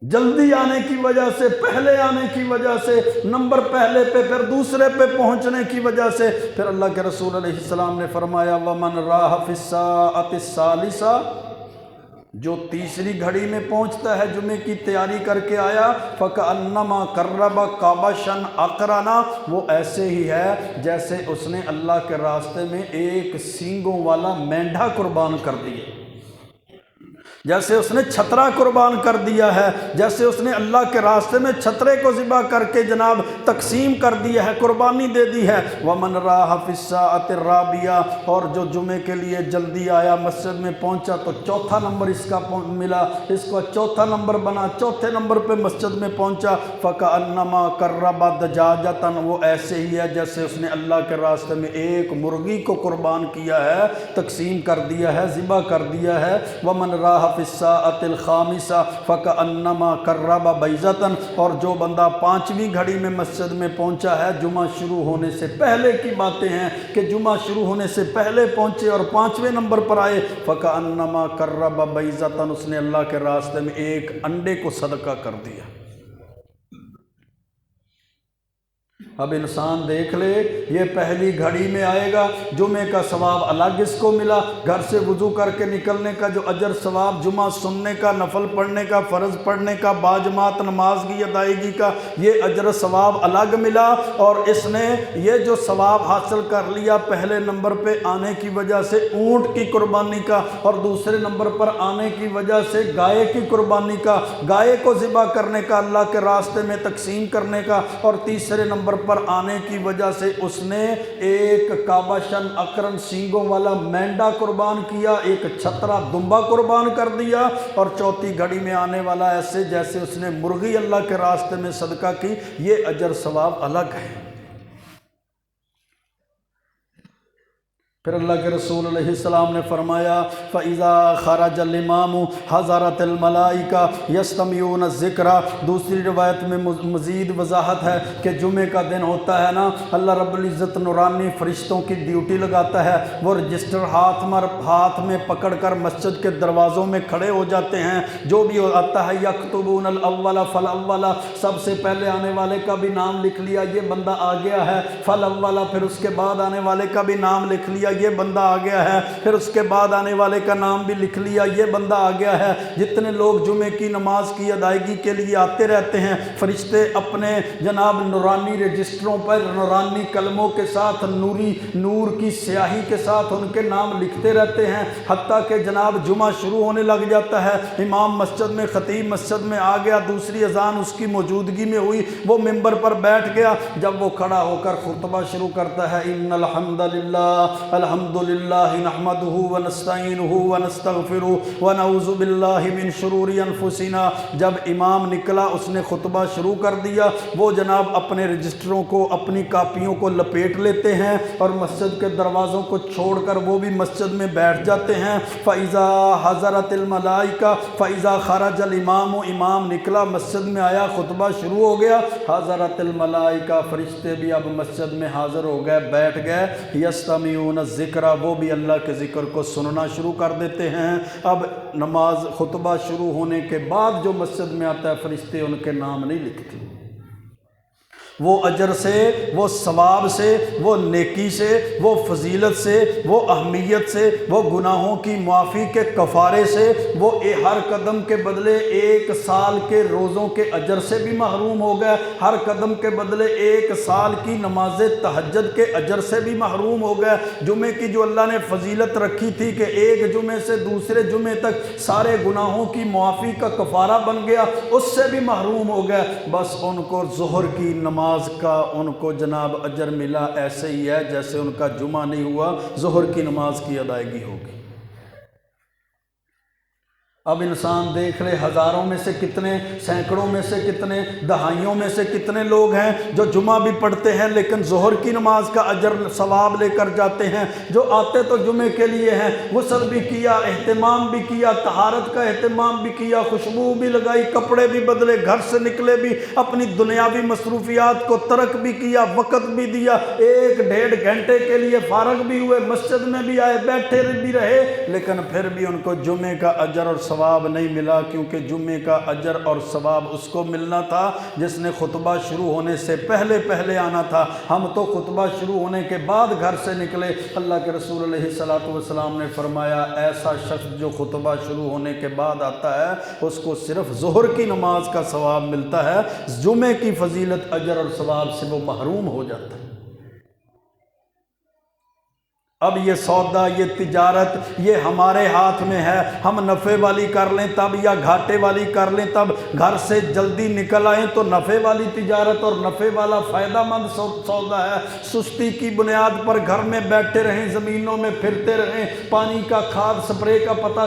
جلدی آنے کی وجہ سے، پہلے آنے کی وجہ سے، نمبر پہلے پہ پھر دوسرے پہ پہنچنے کی وجہ سے، پھر اللہ کے رسول علیہ السلام نے فرمایا وَمَنْ رَاحَ فِي السَّاعَةِ الثَّالِثَةِ، جو تیسری گھڑی میں پہنچتا ہے، جمعے کی تیاری کر کے آیا، فَكَأَنَّمَا قَرَّبَ قَبَشًا أَقْرَنًا، وہ ایسے ہی ہے جیسے اس نے اللہ کے راستے میں ایک سینگوں والا مینڈھا قربان کر دیا، جیسے اس نے چھترا قربان کر دیا ہے، جیسے اس نے اللہ کے راستے میں چھترے کو ذبح کر کے جناب تقسیم کر دیا ہے، قربانی دے دی ہے۔ وَمَنْ رَاحَ فِي السَّاعَةِ الرَّابِعَةِ، اور جو جمعے کے لیے جلدی آیا، مسجد میں پہنچا تو چوتھا نمبر اس کا ملا، اس کو چوتھا نمبر بنا، چوتھے نمبر پہ مسجد میں پہنچا، فَكَأَنَّمَا قَرَّبَ دَجَاجَةً، وہ ایسے ہی ہے جیسے اس نے اللہ کے راستے میں ایک مرغی کو قربان کیا ہے، تقسیم کر دیا ہے، ذبح کر دیا ہے۔ وَمَنْ رَاحَ فِي السَّاعَةِ الْخَامِسَةِ فَكَأَنَّمَا قَرَّبَ بَيْضَةً، اور جو بندہ 5ویں گھڑی میں مسجد میں پہنچا ہے، جمعہ شروع ہونے سے پہلے کی باتیں ہیں کہ جمعہ شروع ہونے سے پہلے پہنچے اور 5ویں نمبر پر آئے، فَكَأَنَّمَا قَرَّبَ بَيْضَةً، اس نے اللہ کے راستے میں ایک انڈے کو صدقہ کر دیا۔ اب انسان دیکھ لے، یہ پہلی گھڑی میں آئے گا، جمعے کا ثواب الگ اس کو ملا، گھر سے وضو کر کے نکلنے کا جو اجر ثواب، جمعہ سننے کا، نفل پڑھنے کا، فرض پڑھنے کا، باجماعت نماز کی ادائیگی کا یہ اجر ثواب الگ ملا، اور اس نے یہ جو ثواب حاصل کر لیا پہلے نمبر پہ آنے کی وجہ سے اونٹ کی قربانی کا، اور دوسرے نمبر پر آنے کی وجہ سے گائے کی قربانی کا، گائے کو ذبح کرنے کا، اللہ کے راستے میں تقسیم کرنے کا، اور تیسرے نمبر پر آنے کی وجہ سے اس نے ایک کابشن اقرن سینگوں والا مینڈا قربان کیا، ایک چھترا دمبا قربان کر دیا، اور چوتھی گھڑی میں آنے والا ایسے جیسے اس نے مرغی اللہ کے راستے میں صدقہ کی، یہ اجر ثواب الگ ہے۔ پھر اللہ کے رسول علیہ السلام نے فرمایا فَإِذَا خَرَجَ الْإِمَامُ حَضَرَتِ الْمَلَائِكَةُ يَسْتَمِعُونَ الذِّكْرَ۔ دوسری روایت میں مزید وضاحت ہے کہ جمعے کا دن ہوتا ہے نا، اللہ رب العزت نورانی فرشتوں کی ڈیوٹی لگاتا ہے، وہ رجسٹر ہاتھ میں پکڑ کر مسجد کے دروازوں میں کھڑے ہو جاتے ہیں، جو بھی آتا ہے یکتبون الاول فالاول، سب سے پہلے آنے والے کا بھی نام لکھ لیا، یہ بندہ آ گیا ہے، فالاول پھر اس کے بعد آنے والے کا بھی نام لکھ لیا، یہ بندہ آ گیا ہے، پھر اس کے بعد آنے والے کا نام بھی لکھ لیا، یہ بندہ آ گیا ہے۔ جتنے لوگ جمعے کی نماز کی ادائیگی کے لیے آتے رہتے ہیں، فرشتے اپنے جناب نورانی رجسٹروں پر نورانی کلموں کے ساتھ نور کی سیاہی کے ساتھ ان کے نام لکھتے رہتے ہیں، حتیٰ کہ جناب جمعہ شروع ہونے لگ جاتا ہے، امام مسجد میں، خطیب مسجد میں آ گیا، دوسری اذان اس کی موجودگی میں ہوئی، وہ ممبر پر بیٹھ گیا، جب وہ کھڑا ہو کر خطبہ شروع کرتا ہے ان الحمد للہ الحمد للہ نحمدہ ونستعینہ ونستغفرہ ونعوذ باللہ من شرور انفسنا، جب امام نکلا اس نے خطبہ شروع کر دیا، وہ جناب اپنے رجسٹروں کو، اپنی کاپیوں کو لپیٹ لیتے ہیں اور مسجد کے دروازوں کو چھوڑ کر وہ بھی مسجد میں بیٹھ جاتے ہیں۔ فَإِذَا حَضَرَتِ الْمَلَائِكَةُ فَإِذَا خَرَجَ الْإِمَامُ، امام نکلا، مسجد میں آیا، خطبہ شروع ہو گیا، حضرت الملائکہ، فرشتے بھی اب مسجد میں حاضر ہو گئے، بیٹھ گئے، یستمعون الذکر، وہ بھی اللہ کے ذکر کو سننا شروع کر دیتے ہیں۔ اب نماز خطبہ شروع ہونے کے بعد جو مسجد میں آتا ہے فرشتے ان کے نام نہیں لکھتے، وہ اجر سے، وہ ثواب سے، وہ نیکی سے، وہ فضیلت سے، وہ اہمیت سے، وہ گناہوں کی معافی کے کفارے سے، وہ ہر قدم کے بدلے 1 سال کے روزوں کے اجر سے بھی محروم ہو گئے، ہر قدم کے بدلے 1 سال کی نماز تہجد کے اجر سے بھی محروم ہو گئے۔ جمعے کی جو اللہ نے فضیلت رکھی تھی کہ ایک جمعے سے دوسرے جمعے تک سارے گناہوں کی معافی کا کفارہ بن گیا، اس سے بھی محروم ہو گئے۔ بس ان کو ظہر کی نماز کا ان کو جناب اجر ملا، ایسے ہی ہے جیسے ان کا جمعہ نہیں ہوا، ظہر کی نماز کی ادائیگی ہوگی۔ اب انسان دیکھ لے، ہزاروں میں سے کتنے، سینکڑوں میں سے کتنے، دہائیوں میں سے کتنے لوگ ہیں جو جمعہ بھی پڑھتے ہیں لیکن ظہر کی نماز کا اجر ثواب لے کر جاتے ہیں، جو آتے تو جمعے کے لیے ہیں، غسل بھی کیا، اہتمام بھی کیا، طہارت کا اہتمام بھی کیا، خوشبو بھی لگائی، کپڑے بھی بدلے، گھر سے نکلے بھی، اپنی دنیاوی مصروفیات کو ترک بھی کیا، وقت بھی دیا، 1-1.5 گھنٹے کے لیے فارغ بھی ہوئے، مسجد میں بھی آئے، بیٹھے بھی رہے، لیکن پھر بھی ان کو جمعے کا اجر اور ثواب نہیں ملا، کیونکہ جمعے کا اجر اور ثواب اس کو ملنا تھا جس نے خطبہ شروع ہونے سے پہلے آنا تھا۔ ہم تو خطبہ شروع ہونے کے بعد گھر سے نکلے۔ اللہ کے رسول علیہ السلام نے فرمایا ایسا شخص جو خطبہ شروع ہونے کے بعد آتا ہے اس کو صرف ظہر کی نماز کا ثواب ملتا ہے، جمعے کی فضیلت اجر اور ثواب سے وہ محروم ہو جاتا ہے۔ اب یہ سودا، یہ تجارت، یہ ہمارے ہاتھ میں ہے، ہم نفع والی کر لیں تب یا گھاٹے والی کر لیں تب، گھر سے جلدی نکل آئیں تو نفع والی تجارت اور نفع والا فائدہ مند سودا ہے، سستی کی بنیاد پر گھر میں بیٹھے رہیں، زمینوں میں پھرتے رہیں، پانی کا کھاد سپرے کا پتہ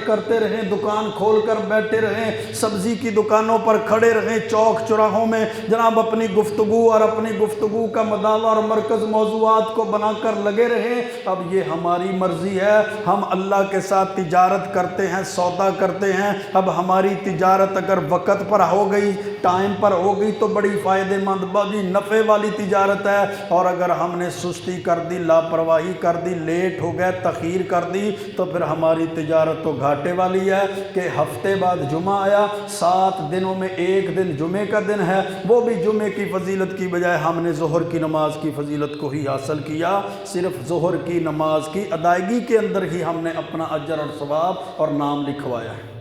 کرتے رہیں، دکان کھول کر بیٹھے رہیں، سبزی کی دکانوں پر کھڑے رہیں، چوک چوراہوں میں جناب اپنی گفتگو اور اپنی گفتگو کا مدار اور مرکز موضوعات کو بنا کر لگے رہیں، اب یہ ہماری مرضی ہے، ہم اللہ کے ساتھ تجارت کرتے ہیں، سودا کرتے ہیں، اب ہماری تجارت اگر وقت پر ہو گئی، ٹائم پر ہو گئی تو بڑی فائدہ مند بڑی نفع والی تجارت ہے، اور اگر ہم نے سستی کر دی، لاپرواہی کر دی، لیٹ ہو گئے، تخیر کر دی، تو پھر ہماری تجارت تو گھاٹے والی ہے کہ ہفتے بعد جمعہ آیا، 7 دنوں میں ایک دن جمعے کا دن ہے، وہ بھی جمعے کی فضیلت کی بجائے ہم نے ظہر کی نماز کی فضیلت کو ہی حاصل کیا، صرف ظہر کی نماز کی ادائیگی کے اندر ہی ہم نے اپنا اجر اور ثواب اور نام لکھوایا ہے۔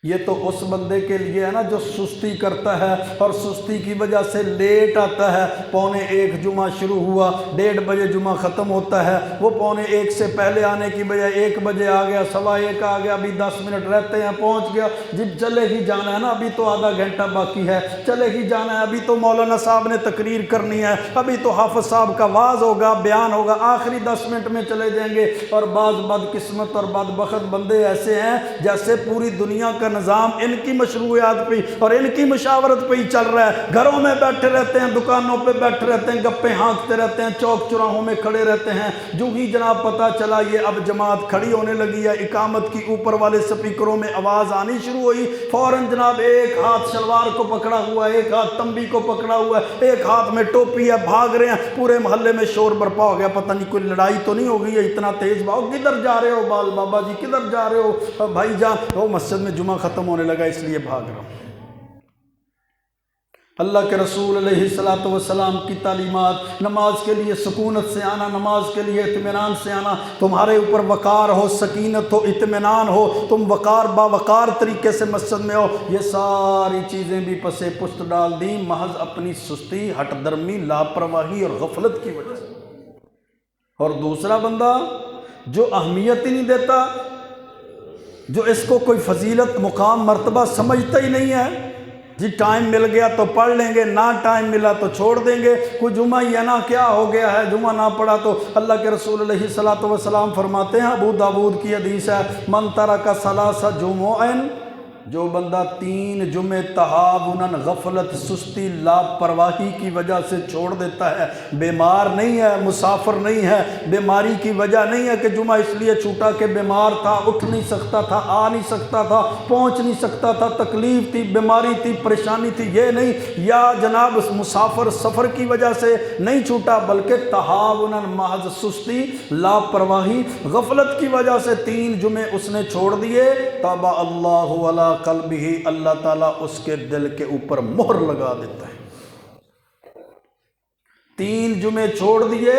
یہ تو اس بندے کے لیے ہے نا جو سستی کرتا ہے اور سستی کی وجہ سے لیٹ آتا ہے، 12:45 جمعہ شروع ہوا، 1:30 بجے جمعہ ختم ہوتا ہے، وہ 12:45 سے پہلے آنے کی بجائے 1 بجے آ گیا، 1:15 آ گیا، ابھی 10 منٹ رہتے ہیں پہنچ گیا، جب چلے ہی جانا ہے نا، ابھی تو آدھا گھنٹہ باقی ہے، چلے ہی جانا ہے، ابھی تو مولانا صاحب نے تقریر کرنی ہے، ابھی تو حافظ صاحب کا واعظ ہوگا، بیان ہوگا، آخری 10 منٹ میں چلے جائیں گے۔ اور بعض بدقسمت اور بدبخت بندے ایسے ہیں جیسے پوری دنیا کا نظام ان کی مشروعیات پہ اور ان کی مشاورت پہ ہی چل رہا ہے، گھروں میں بیٹھے رہتے ہیں، دکانوں پہ بیٹھے رہتے ہیں، گپے ہانکتے رہتے ہیں، چوک چراہوں میں کھڑے رہتے ہیں، جو ہی جناب پتہ چلا یہ اب جماعت کھڑی ہونے لگی ہے، اقامت کی اوپر والے سپیکروں میں آواز آنی شروع ہوئی، فوراً جناب ایک ہاتھ شلوار کو پکڑا ہوا ہے، ایک ہاتھ تمبی کو پکڑا ہوا ہے، ایک ہاتھ میں ٹوپی ہے، بھاگ رہے ہیں، پورے محلے میں شور برپا ہو گیا، پتہ نہیں کوئی لڑائی تو نہیں ہو گئی ہے، اتنا تیز بھاؤ، کدھر جا رہے ہو بال بابا جی، کدھر جا رہے ہو بھائی جان؟ وہ مسجد میں جمعہ ختم ہونے لگا اس لیے بھاگ رہا ہوں۔ اللہ کے رسول علیہ الصلوۃ والسلام کی تعلیمات، نماز کے لیے سکونت سے آنا، نماز کے لیے اطمینان سے آنا، تمہارے اوپر وقار ہو، سکینت ہو، اطمینان ہو، تم وقار باوقار طریقے سے مسجد میں ہو، یہ ساری چیزیں بھی پسے پشت ڈال دیں محض اپنی سستی، ہٹ درمی، لاپرواہی اور غفلت کی وجہ سے۔ اور دوسرا بندہ جو اہمیت ہی نہیں دیتا، جو اس کو کوئی فضیلت، مقام، مرتبہ سمجھتا ہی نہیں ہے، جی ٹائم مل گیا تو پڑھ لیں گے، نہ ٹائم ملا تو چھوڑ دیں گے، کوئی جمعہ ہی ہے نا، کیا ہو گیا ہے، جمعہ نہ پڑھا تو۔ اللہ کے رسول علیہ الصلوۃ والسلام فرماتے ہیں، ابو داؤد کی حدیث ہے، من ترک ثلاث جمعہ، جو بندہ 3 جمعے تہاوناً، غفلت، سستی، لاپرواہی کی وجہ سے چھوڑ دیتا ہے، بیمار نہیں ہے، مسافر نہیں ہے، بیماری کی وجہ نہیں ہے کہ جمعہ اس لیے چھوٹا کہ بیمار تھا، اٹھ نہیں سکتا تھا، آ نہیں سکتا تھا، پہنچ نہیں سکتا تھا، تکلیف تھی، بیماری تھی، پریشانی تھی، یہ نہیں، یا جناب مسافر سفر کی وجہ سے نہیں چھوٹا، بلکہ تہاوناً، محض سستی، لاپرواہی، غفلت کی وجہ سے 3 جمعے اس نے چھوڑ دیے، طبع اللہ علی قلبہ، اللہ تعالیٰ اس کے دل کے اوپر مہر لگا دیتا ہے۔ 3 جمعے چھوڑ دیے،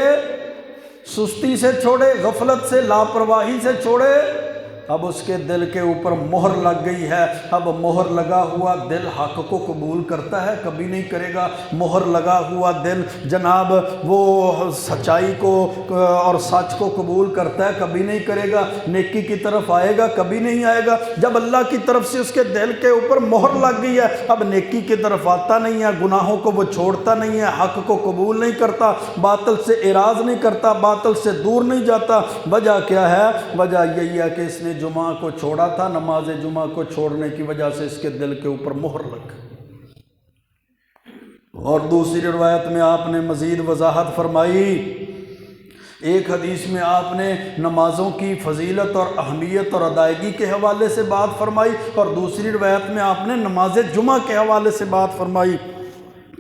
سستی سے چھوڑے، غفلت سے، لاپرواہی سے چھوڑے، اب اس کے دل کے اوپر مہر لگ گئی ہے، اب مہر لگا ہوا دل حق کو قبول کرتا ہے؟ کبھی نہیں کرے گا۔ مہر لگا ہوا دل جناب وہ سچائی کو اور سچ کو قبول کرتا ہے؟ کبھی نہیں کرے گا۔ نیکی کی طرف آئے گا؟ کبھی نہیں آئے گا۔ جب اللہ کی طرف سے اس کے دل کے اوپر مہر لگ گئی ہے، اب نیکی کی طرف آتا نہیں ہے، گناہوں کو وہ چھوڑتا نہیں ہے، حق کو قبول نہیں کرتا، باطل سے اعراض نہیں کرتا، باطل سے دور نہیں جاتا۔ وجہ کیا ہے؟ وجہ یہی ہے کہ اس نے جمعہ کو چھوڑا تھا، نماز جمعہ کو چھوڑنے کی وجہ سے اس کے دل کے اوپر مہر لگ گئی۔ اور دوسری روایت میں آپ نے مزید وضاحت فرمائی، ایک حدیث میں آپ نے نمازوں کی فضیلت اور اہمیت اور ادائیگی کے حوالے سے بات فرمائی، اور دوسری روایت میں آپ نے نماز جمعہ کے حوالے سے بات فرمائی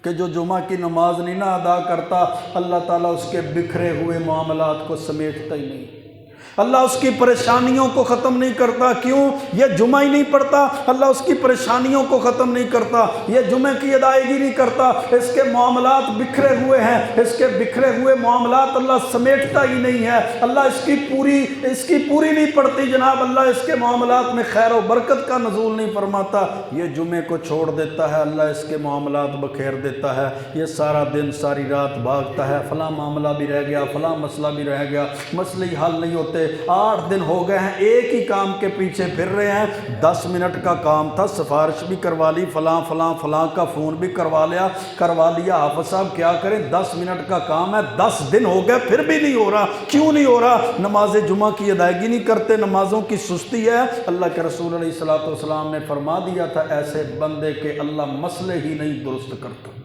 کہ جو جمعہ کی نماز نہیں نہ ادا کرتا، اللہ تعالیٰ اس کے بکھرے ہوئے معاملات کو سمیٹتا ہی نہیں، اللہ اس کی پریشانیوں کو ختم نہیں کرتا۔ کیوں؟ یہ جمعہ ہی نہیں پڑھتا، اللہ اس کی پریشانیوں کو ختم نہیں کرتا، یہ جمعہ کی ادائیگی نہیں کرتا، اس کے معاملات بکھرے ہوئے ہیں، اس کے بکھرے ہوئے معاملات اللہ سمیٹتا ہی نہیں ہے، اللہ اس کی پوری نہیں پڑتی جناب، اللہ اس کے معاملات میں خیر و برکت کا نزول نہیں فرماتا، یہ جمعے کو چھوڑ دیتا ہے، اللہ اس کے معاملات بکھیر دیتا ہے، یہ سارا دن ساری رات بھاگتا ہے، فلاں معاملہ بھی رہ گیا، فلاں مسئلہ بھی رہ گیا، مسئلے ہی حل نہیں ہوتے، 8 دن ہو گئے ہیں ایک ہی کام کے پیچھے پھر رہے ہیں، 10 منٹ کا کام تھا، سفارش بھی کروا لی، فلاں کا فون بھی کروا لیا، حافظ صاحب کیا کریں، 10 منٹ کا کام ہے، 10 دن ہو گئے پھر بھی نہیں ہو رہا، کیوں نہیں ہو رہا؟ نماز جمعہ کی ادائیگی نہیں کرتے، نمازوں کی سستی ہے۔ اللہ کے رسول علیہ الصلوۃ والسلام نے فرما دیا تھا ایسے بندے کے اللہ مسئلے ہی نہیں درست کرتا۔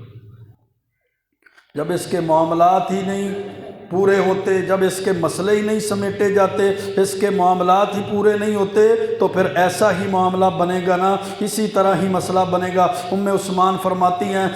جب اس کے معاملات ہی نہیں پورے ہوتے، جب اس کے مسئلے ہی نہیں سمیٹے جاتے، اس کے معاملات ہی پورے نہیں ہوتے، تو پھر ایسا ہی معاملہ بنے گا نا، اسی طرح ہی مسئلہ بنے گا۔ عثمان فرماتی ہیں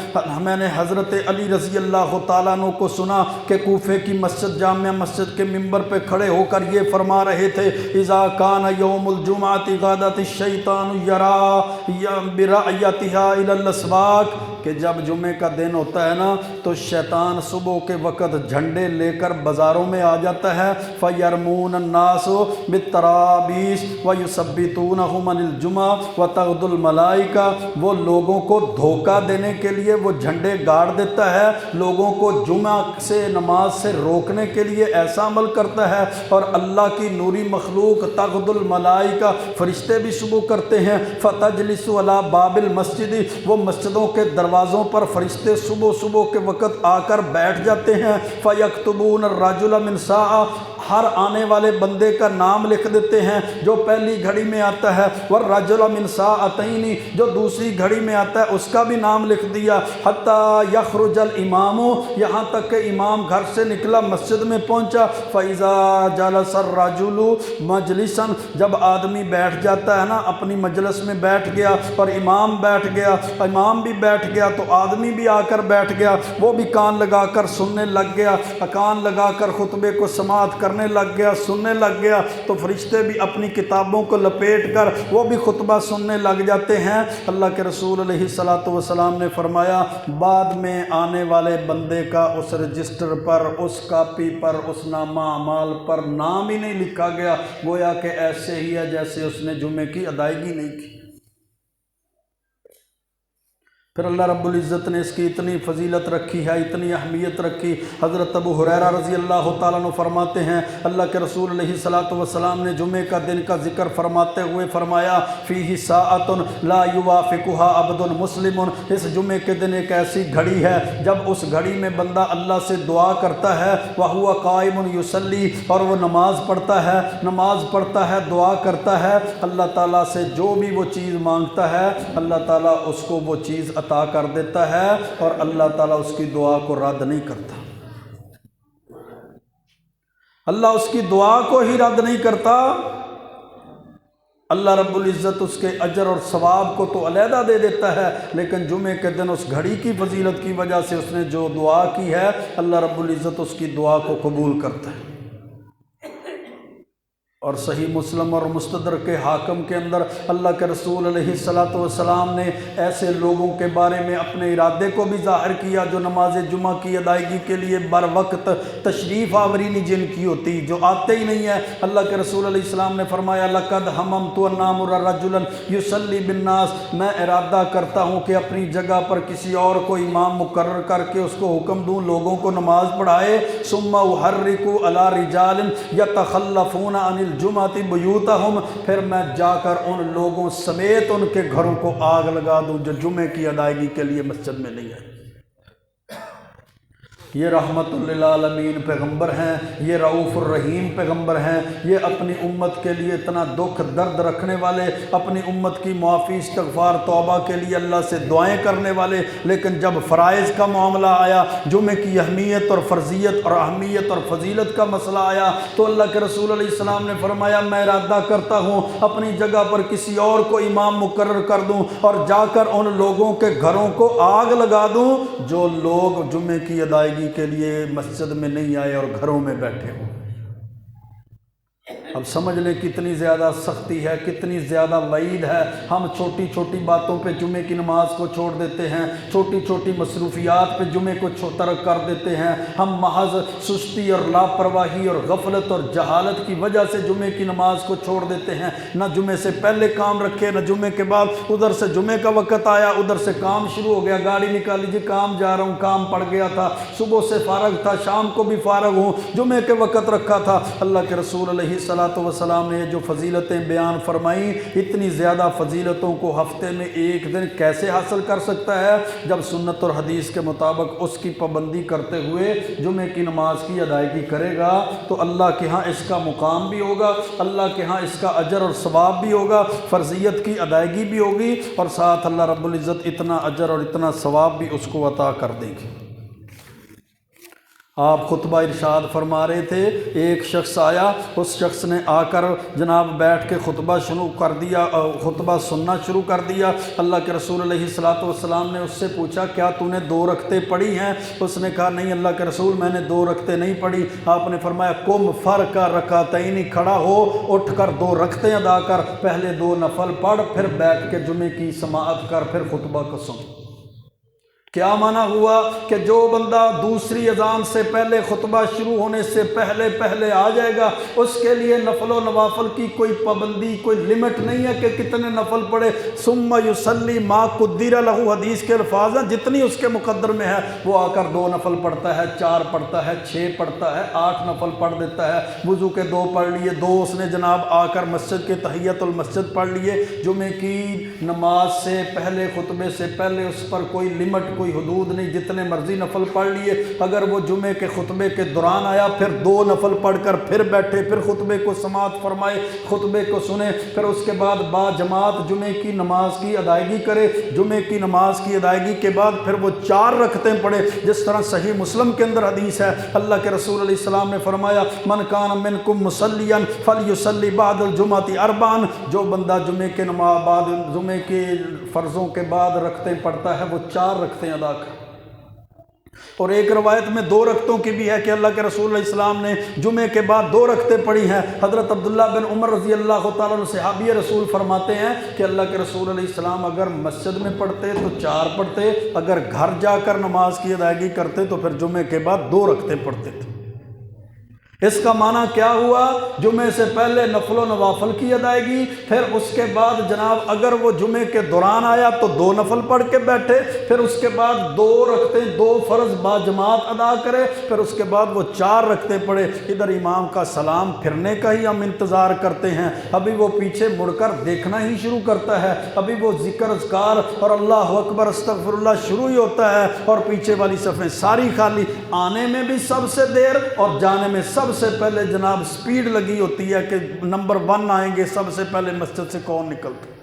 میں نے حضرت علی رضی اللہ تعالیٰ عنہ کو سنا کہ کوفے کی مسجد جامع مسجد کے ممبر پہ کھڑے ہو کر یہ فرما رہے تھے، اذا کان یوم الجمعۃ غادت الشیطان یرا برعیتها الی الاسواق، کہ جب جمعے کا دن ہوتا ہے نا تو شیطان صبح کے وقت جھنڈے لے کر بازاروں میں آ جاتا ہے، فَيَرْمُونَ النَّاسُ بِالتَّرَابِيسِ وَيُثَبِّتُونَهُمْ عَنِ الْجُمَعَةِ وَتَغْدُو الْمَلَائِكَةُ، وہ لوگوں کو دھوکہ دینے کے لیے وہ جھنڈے گاڑ دیتا ہے، لوگوں کو جمعہ سے نماز سے روکنے کے لیے ایسا عمل کرتا ہے، اور اللہ کی نوری مخلوق تغدو الملائکہ فرشتے بھی صبح کرتے ہیں، فَتَجْلِسُ عَلَى بَابِ الْمَسْجِدِ، وہ مسجدوں کے دروازوں پر فرشتے صبح کے وقت آ کر بیٹھ جاتے ہیں، فَيَكْتُبُونَ الرَّجُلَ مِنْ سَاعَةٍ، ہر آنے والے بندے کا نام لکھ دیتے ہیں جو پہلی گھڑی میں آتا ہے، وَالرَّجُلَ مِنْ سَاعَتَيْنِ، جو دوسری گھڑی میں آتا ہے اس کا بھی نام لکھ دیا، حَتَّى يَخْرُجَ الْإِمَامُ، یہاں تک کہ امام گھر سے نکلا مسجد میں پہنچا، فَإِذَا جَلَسَ الرَّجُلُ مَجْلِسًا، جب آدمی بیٹھ جاتا ہے نا اپنی مجلس میں بیٹھ گیا اور امام بیٹھ گیا، امام بھی بیٹھ گیا تو آدمی بھی آ کر بیٹھ گیا، وہ بھی کان لگا کر سننے لگ گیا، کان لگا کر خطبے کو سماعت کرنے لگ گیا، سننے لگ گیا، تو فرشتے بھی اپنی کتابوں کو لپیٹ کر وہ بھی خطبہ سننے لگ جاتے ہیں۔ اللہ کے رسول علیہ السلام نے فرمایا بعد میں آنے والے بندے کا اس رجسٹر پر، اس کاپی پر، اس نامہ اعمال پر نام ہی نہیں لکھا گیا، گویا کہ ایسے ہی ہے جیسے اس نے جمعے کی ادائیگی نہیں کی۔ پھر اللہ رب العزت نے اس کی اتنی فضیلت رکھی ہے، اتنی اہمیت رکھی۔ حضرت ابو ہریرہ رضی اللہ تعالیٰ عنہ فرماتے ہیں اللہ کے رسول علیہ السلام نے جمعے کا دن کا ذکر فرماتے ہوئے فرمایا فیہ ساعۃ لا یوافقها عبد مسلم، اس جمعے کے دن ایک ایسی گھڑی ہے جب اس گھڑی میں بندہ اللہ سے دعا کرتا ہے، وہو قائم یصلی، اور وہ نماز پڑھتا ہے دعا کرتا ہے، اللہ تعالیٰ سے جو بھی وہ چیز مانگتا ہے اللہ تعالیٰ اس کو وہ چیز عطا کر دیتا ہے، اور اللہ تعالیٰ اس کی دعا کو رد نہیں کرتا، اللہ اس کی دعا کو ہی رد نہیں کرتا، اللہ رب العزت اس کے اجر اور ثواب کو تو علیحدہ دے دیتا ہے، لیکن جمعے کے دن اس گھڑی کی فضیلت کی وجہ سے اس نے جو دعا کی ہے اللہ رب العزت اس کی دعا کو قبول کرتا ہے۔ اور صحیح مسلم اور مستدرک حاکم کے اندر اللہ کے رسول علیہ السلام نے ایسے لوگوں کے بارے میں اپنے ارادے کو بھی ظاہر کیا جو نماز جمعہ کی ادائیگی کے لیے بر وقت تشریف آوری نہیں جن کی ہوتی، جو آتے ہی نہیں ہے۔ اللہ کے رسول علیہ السلام نے فرمایا لقد حممت ان آمر رجلا یصلی بالناس، میں ارادہ کرتا ہوں کہ اپنی جگہ پر کسی اور کو امام مقرر کر کے اس کو حکم دوں لوگوں کو نماز پڑھائے، ثم احرک علی رجال یتخلفون عن الجمعۃ بیوتہم، پھر میں جا کر ان لوگوں سمیت ان کے گھروں کو آگ لگا دوں جو جمعے کی ادائیگی کے لیے مسجد میں نہیں ہے۔ یہ رحمت للعالمین پیغمبر ہیں، یہ رؤوف الرحیم پیغمبر ہیں، یہ اپنی امت کے لیے اتنا دکھ درد رکھنے والے، اپنی امت کی معافی استغفار توبہ کے لیے اللہ سے دعائیں کرنے والے، لیکن جب فرائض کا معاملہ آیا، جمعے کی اہمیت اور فرضیت اور اہمیت اور فضیلت کا مسئلہ آیا، تو اللہ کے رسول علیہ السلام نے فرمایا میں ارادہ کرتا ہوں اپنی جگہ پر کسی اور کو امام مقرر کر دوں اور جا کر ان لوگوں کے گھروں کو آگ لگا دوں جو لوگ جمعے کی ادائیگی کے لیے مسجد میں نہیں آئے اور گھروں میں بیٹھے ہوں۔ اب سمجھ لیں کتنی زیادہ سختی ہے، کتنی زیادہ وعید ہے۔ ہم چھوٹی چھوٹی باتوں پہ جمعے کی نماز کو چھوڑ دیتے ہیں، چھوٹی چھوٹی مصروفیات پہ جمعے کو ترک کر دیتے ہیں، ہم محض سستی اور لاپرواہی اور غفلت اور جہالت کی وجہ سے جمعے کی نماز کو چھوڑ دیتے ہیں، نہ جمعے سے پہلے کام رکھے نہ جمعے کے بعد، ادھر سے جمعے کا وقت آیا ادھر سے کام شروع ہو گیا، گاڑی نکالی جی کام جا رہا ہوں، کام پڑ گیا تھا، صبح سے فارغ تھا شام کو بھی فارغ ہوں، جمعے کے وقت رکھا تھا۔ اللہ کے رسول علیہ السلام نے جو فضیلتیں بیان فرمائیں، اتنی زیادہ فضیلتوں کو ہفتے میں ایک دن کیسے حاصل کر سکتا ہے جب سنت اور حدیث کے مطابق اس کی پابندی کرتے ہوئے جمعے کی نماز کی ادائیگی کرے گا تو اللہ کے ہاں اس کا مقام بھی ہوگا، اللہ کے ہاں اس کا اجر اور ثواب بھی ہوگا، فرضیت کی ادائیگی بھی ہوگی، اور ساتھ اللہ رب العزت اتنا اجر اور اتنا ثواب بھی اس کو عطا کر دیں گے۔ آپ خطبہ ارشاد فرما رہے تھے، ایک شخص آیا، اس شخص نے آ کر جناب بیٹھ کے خطبہ شروع کر دیا، خطبہ سننا شروع کر دیا۔ اللہ کے رسول علیہ الصلوۃ والسلام نے اس سے پوچھا کیا تو نے 2 رکعتیں پڑھی ہیں؟ اس نے کہا نہیں اللہ کے رسول میں نے 2 رکعتیں نہیں پڑھی۔ آپ نے فرمایا قم فرقع رکعتین، کھڑا ہو اٹھ کر 2 رکعتیں ادا کر، پہلے 2 نفل پڑھ، پھر بیٹھ کے جمعے کی سماعت کر، پھر خطبہ کو سن۔ کیا معنی ہوا کہ جو بندہ دوسری اذان سے پہلے خطبہ شروع ہونے سے پہلے آ جائے گا، اس کے لیے نفل و نوافل کی کوئی پابندی، کوئی لمٹ نہیں ہے کہ کتنے نفل پڑھے۔ ثم یصلی ما قدر لہ، حدیث کے الفاظ ہیں جتنی اس کے مقدر میں ہے وہ آ کر 2 نفل پڑھتا ہے، 4 پڑھتا ہے، 6 پڑھتا ہے، 8 نفل پڑھ دیتا ہے۔ وضو کے 2 پڑھ لیے، 2 اس نے جناب آ کر مسجد کے تحیۃ المسجد پڑھ لیے۔ جمعے کی نماز سے پہلے، خطبے سے پہلے اس پر کوئی لمٹ، کوئی حدود نہیں، جتنے مرضی نفل پڑھ لیے۔ اگر وہ جمعے کے خطبے کے دوران آیا، پھر 2 نفل پڑھ کر پھر بیٹھے، پھر خطبے کو سماعت فرمائے، خطبے کو سنے، پھر اس کے بعد با جماعت جمعے کی نماز کی ادائیگی کرے۔ جمعے کی نماز کی ادائیگی کے بعد پھر وہ 4 رکعتیں پڑھے، جس طرح صحیح مسلم کے اندر حدیث ہے، اللہ کے رسول علیہ السلام نے فرمایا من کان منکم مصلیا فلیصلی بعد الجمعۃ 4، جو بندہ جمعے کے نماز بعد، جمعے کے فرضوں کے بعد رکعتیں پڑھتا ہے وہ 4 رکعتیں ادا کرے۔ اور ایک روایت میں 2 رکعتوں کی بھی ہے کہ اللہ کے رسول علیہ السلام نے جمعے کے بعد 2 رکعتیں پڑھی ہیں۔ حضرت عبداللہ بن عمر رضی اللہ تعالیٰ عنہ صحابی رسول فرماتے ہیں کہ اللہ کے رسول علیہ السلام اگر مسجد میں پڑھتے تو 4 پڑھتے، اگر گھر جا کر نماز کی ادائیگی کرتے تو پھر جمعے کے بعد 2 رکعتیں پڑھتے تھے۔ اس کا معنی کیا ہوا؟ جمعے سے پہلے نفل و نوافل کی ادائیگی، پھر اس کے بعد جناب اگر وہ جمعے کے دوران آیا تو 2 نفل پڑھ کے بیٹھے، پھر اس کے بعد 2 رکعتیں 2 فرض با جماعت ادا کرے، پھر اس کے بعد وہ 4 رکعتیں پڑھے۔ ادھر امام کا سلام پھرنے کا ہی ہم انتظار کرتے ہیں، ابھی وہ پیچھے مڑ کر دیکھنا ہی شروع کرتا ہے، ابھی وہ ذکر اذکار اور اللہ اکبر استغفر اللہ شروع ہی ہوتا ہے، اور پیچھے والی صفیں ساری خالی، آنے میں بھی سب سے دیر اور جانے میں سب سے پہلے جناب سپیڈ لگی ہوتی ہے کہ نمبر 1 آئیں گے، سب سے پہلے مسجد سے کون نکلتا۔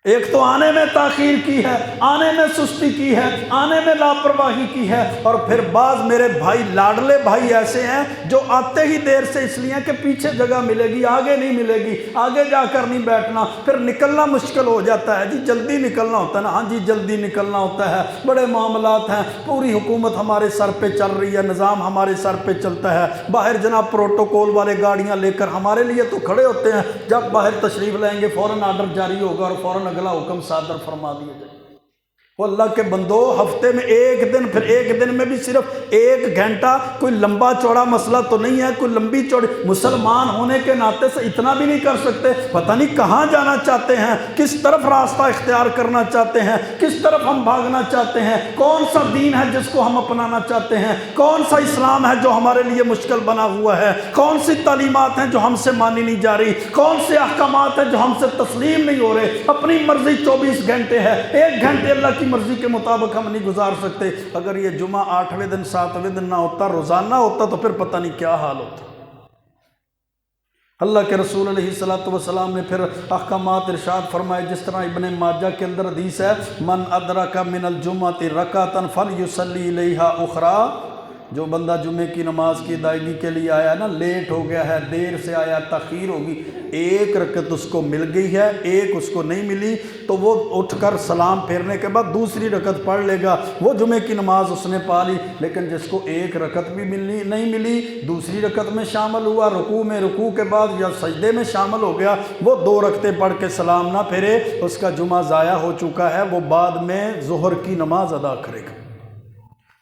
ایک تو آنے میں تاخیر کی ہے، آنے میں سستی کی ہے، آنے میں لاپرواہی کی ہے، اور پھر بعض میرے بھائی لاڈلے بھائی ایسے ہیں جو آتے ہی دیر سے اس لیے کہ پیچھے جگہ ملے گی، آگے نہیں ملے گی، آگے جا کر نہیں بیٹھنا، پھر نکلنا مشکل ہو جاتا ہے۔ جی جلدی نکلنا ہوتا ہے نا، ہاں جی جلدی نکلنا ہوتا ہے، بڑے معاملات ہیں، پوری حکومت ہمارے سر پہ چل رہی ہے، نظام ہمارے سر پہ چلتا ہے، باہر جناب پروٹوکول والے گاڑیاں لے کر ہمارے لیے تو کھڑے ہوتے ہیں، جب باہر تشریف لائیں گے فوراً آرڈر جاری ہوگا اور فوراً اگلا حکم صادر فرما دیا جائے۔ وہ اللہ کے بندو، ہفتے میں 1 دن، پھر 1 دن میں بھی صرف 1 گھنٹہ، کوئی لمبا چوڑا مسئلہ تو نہیں ہے، کوئی لمبی چوڑی، مسلمان ہونے کے ناطے سے اتنا بھی نہیں کر سکتے؟ پتہ نہیں کہاں جانا چاہتے ہیں، کس طرف راستہ اختیار کرنا چاہتے ہیں، کس طرف ہم بھاگنا چاہتے ہیں، کون سا دین ہے جس کو ہم اپنانا چاہتے ہیں، کون سا اسلام ہے جو ہمارے لیے مشکل بنا ہوا ہے، کون سی تعلیمات ہیں جو ہم سے مانی نہیں جا رہی، کون سے احکامات ہیں جو ہم سے تسلیم نہیں ہو رہے۔ اپنی مرضی 24 گھنٹے ہے، 1 گھنٹے اللہ کی مرضی کے مطابق ہم نہیں گزار سکتے۔ اگر یہ جمعہ 8ویں دن 7ویں دن نہ ہوتا، روزانہ ہوتا، تو پھر پتہ نہیں کیا حال ہوتا۔ اللہ کے رسول علیہ السلام نے پھر احکامات ارشاد فرمائے، جس طرح ابن ماجہ کے اندر حدیث ہے من ادرک من الجمعۃ رکعۃ فلیصلی الیہا اخری، جو بندہ جمعے کی نماز کی ادائیگی کے لیے آیا نا، لیٹ ہو گیا ہے، دیر سے آیا، تاخیر ہوگی، 1 رکعت اس کو مل گئی ہے، 1 اس کو نہیں ملی، تو وہ اٹھ کر سلام پھیرنے کے بعد دوسری رکعت پڑھ لے گا، وہ جمعے کی نماز اس نے پا لی۔ لیکن جس کو 1 رکعت بھی نہیں ملی، دوسری رکعت میں شامل ہوا، رکوع کے بعد یا سجدے میں شامل ہو گیا، وہ 2 رکعتیں پڑھ کے سلام نہ پھیرے، اس کا جمعہ ضائع ہو چکا ہے، وہ بعد میں ظہر کی نماز ادا کرے گا،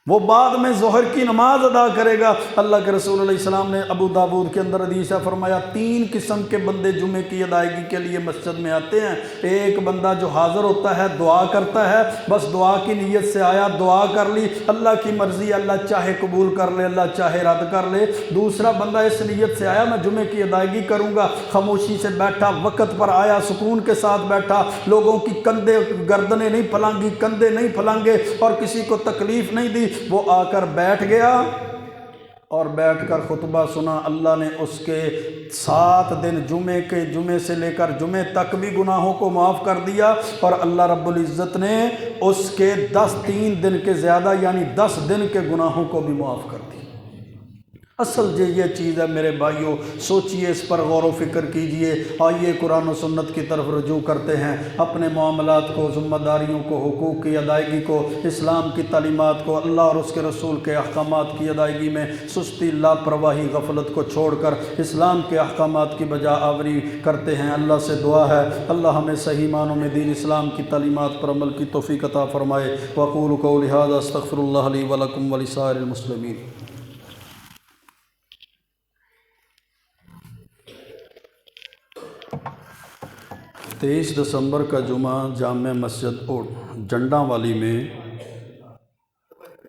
وہ بعد میں ظہر کی نماز ادا کرے گا۔ اللہ کے رسول علیہ السلام نے ابو داود کے اندر حدیث ہے، فرمایا 3 قسم کے بندے جمعے کی ادائیگی کے لیے مسجد میں آتے ہیں۔ ایک بندہ جو حاضر ہوتا ہے، دعا کرتا ہے، بس دعا کی نیت سے آیا، دعا کر لی، اللہ کی مرضی، اللہ چاہے قبول کر لے، اللہ چاہے رد کر لے۔ دوسرا بندہ اس نیت سے آیا میں جمعے کی ادائیگی کروں گا، خاموشی سے بیٹھا، وقت پر آیا، سکون کے ساتھ بیٹھا، لوگوں کی کندھے گردنیں نہیں پھلانگی، کندھے نہیں پھلانگے اور کسی کو تکلیف نہیں دی، وہ آ کر بیٹھ گیا، اور بیٹھ کر خطبہ سنا، اللہ نے اس کے 7 دن جمعے سے لے کر جمعے تک بھی گناہوں کو معاف کر دیا، اور اللہ رب العزت نے اس کے 3 دن کے زیادہ یعنی 10 دن کے گناہوں کو بھی معاف کر دیا۔ اصل یہ چیز ہے میرے بھائیوں، سوچئے، اس پر غور و فکر کیجئے۔ آئیے قرآن و سنت کی طرف رجوع کرتے ہیں، اپنے معاملات کو، ذمہ داریوں کو، حقوق کی ادائیگی کو، اسلام کی تعلیمات کو، اللہ اور اس کے رسول کے احکامات کی ادائیگی میں سستی، لاپرواہی، غفلت کو چھوڑ کر اسلام کے احکامات کی بجا آوری کرتے ہیں۔ اللہ سے دعا ہے اللہ ہمیں صحیح معنوں میں دین اسلام کی تعلیمات پر عمل کی توفیق عطا فرمائے۔ وأقول قولي هذا استغفر الله لي ولكم ولسائر المسلمين۔ 23 دسمبر کا جمعہ جامع مسجد جنڈا والی میں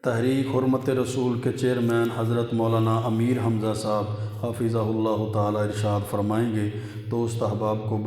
تحریک حرمت رسول کے چیئرمین حضرت مولانا امیر حمزہ صاحب حفظہ اللہ تعالی ارشاد فرمائیں گے۔ دوست احباب کو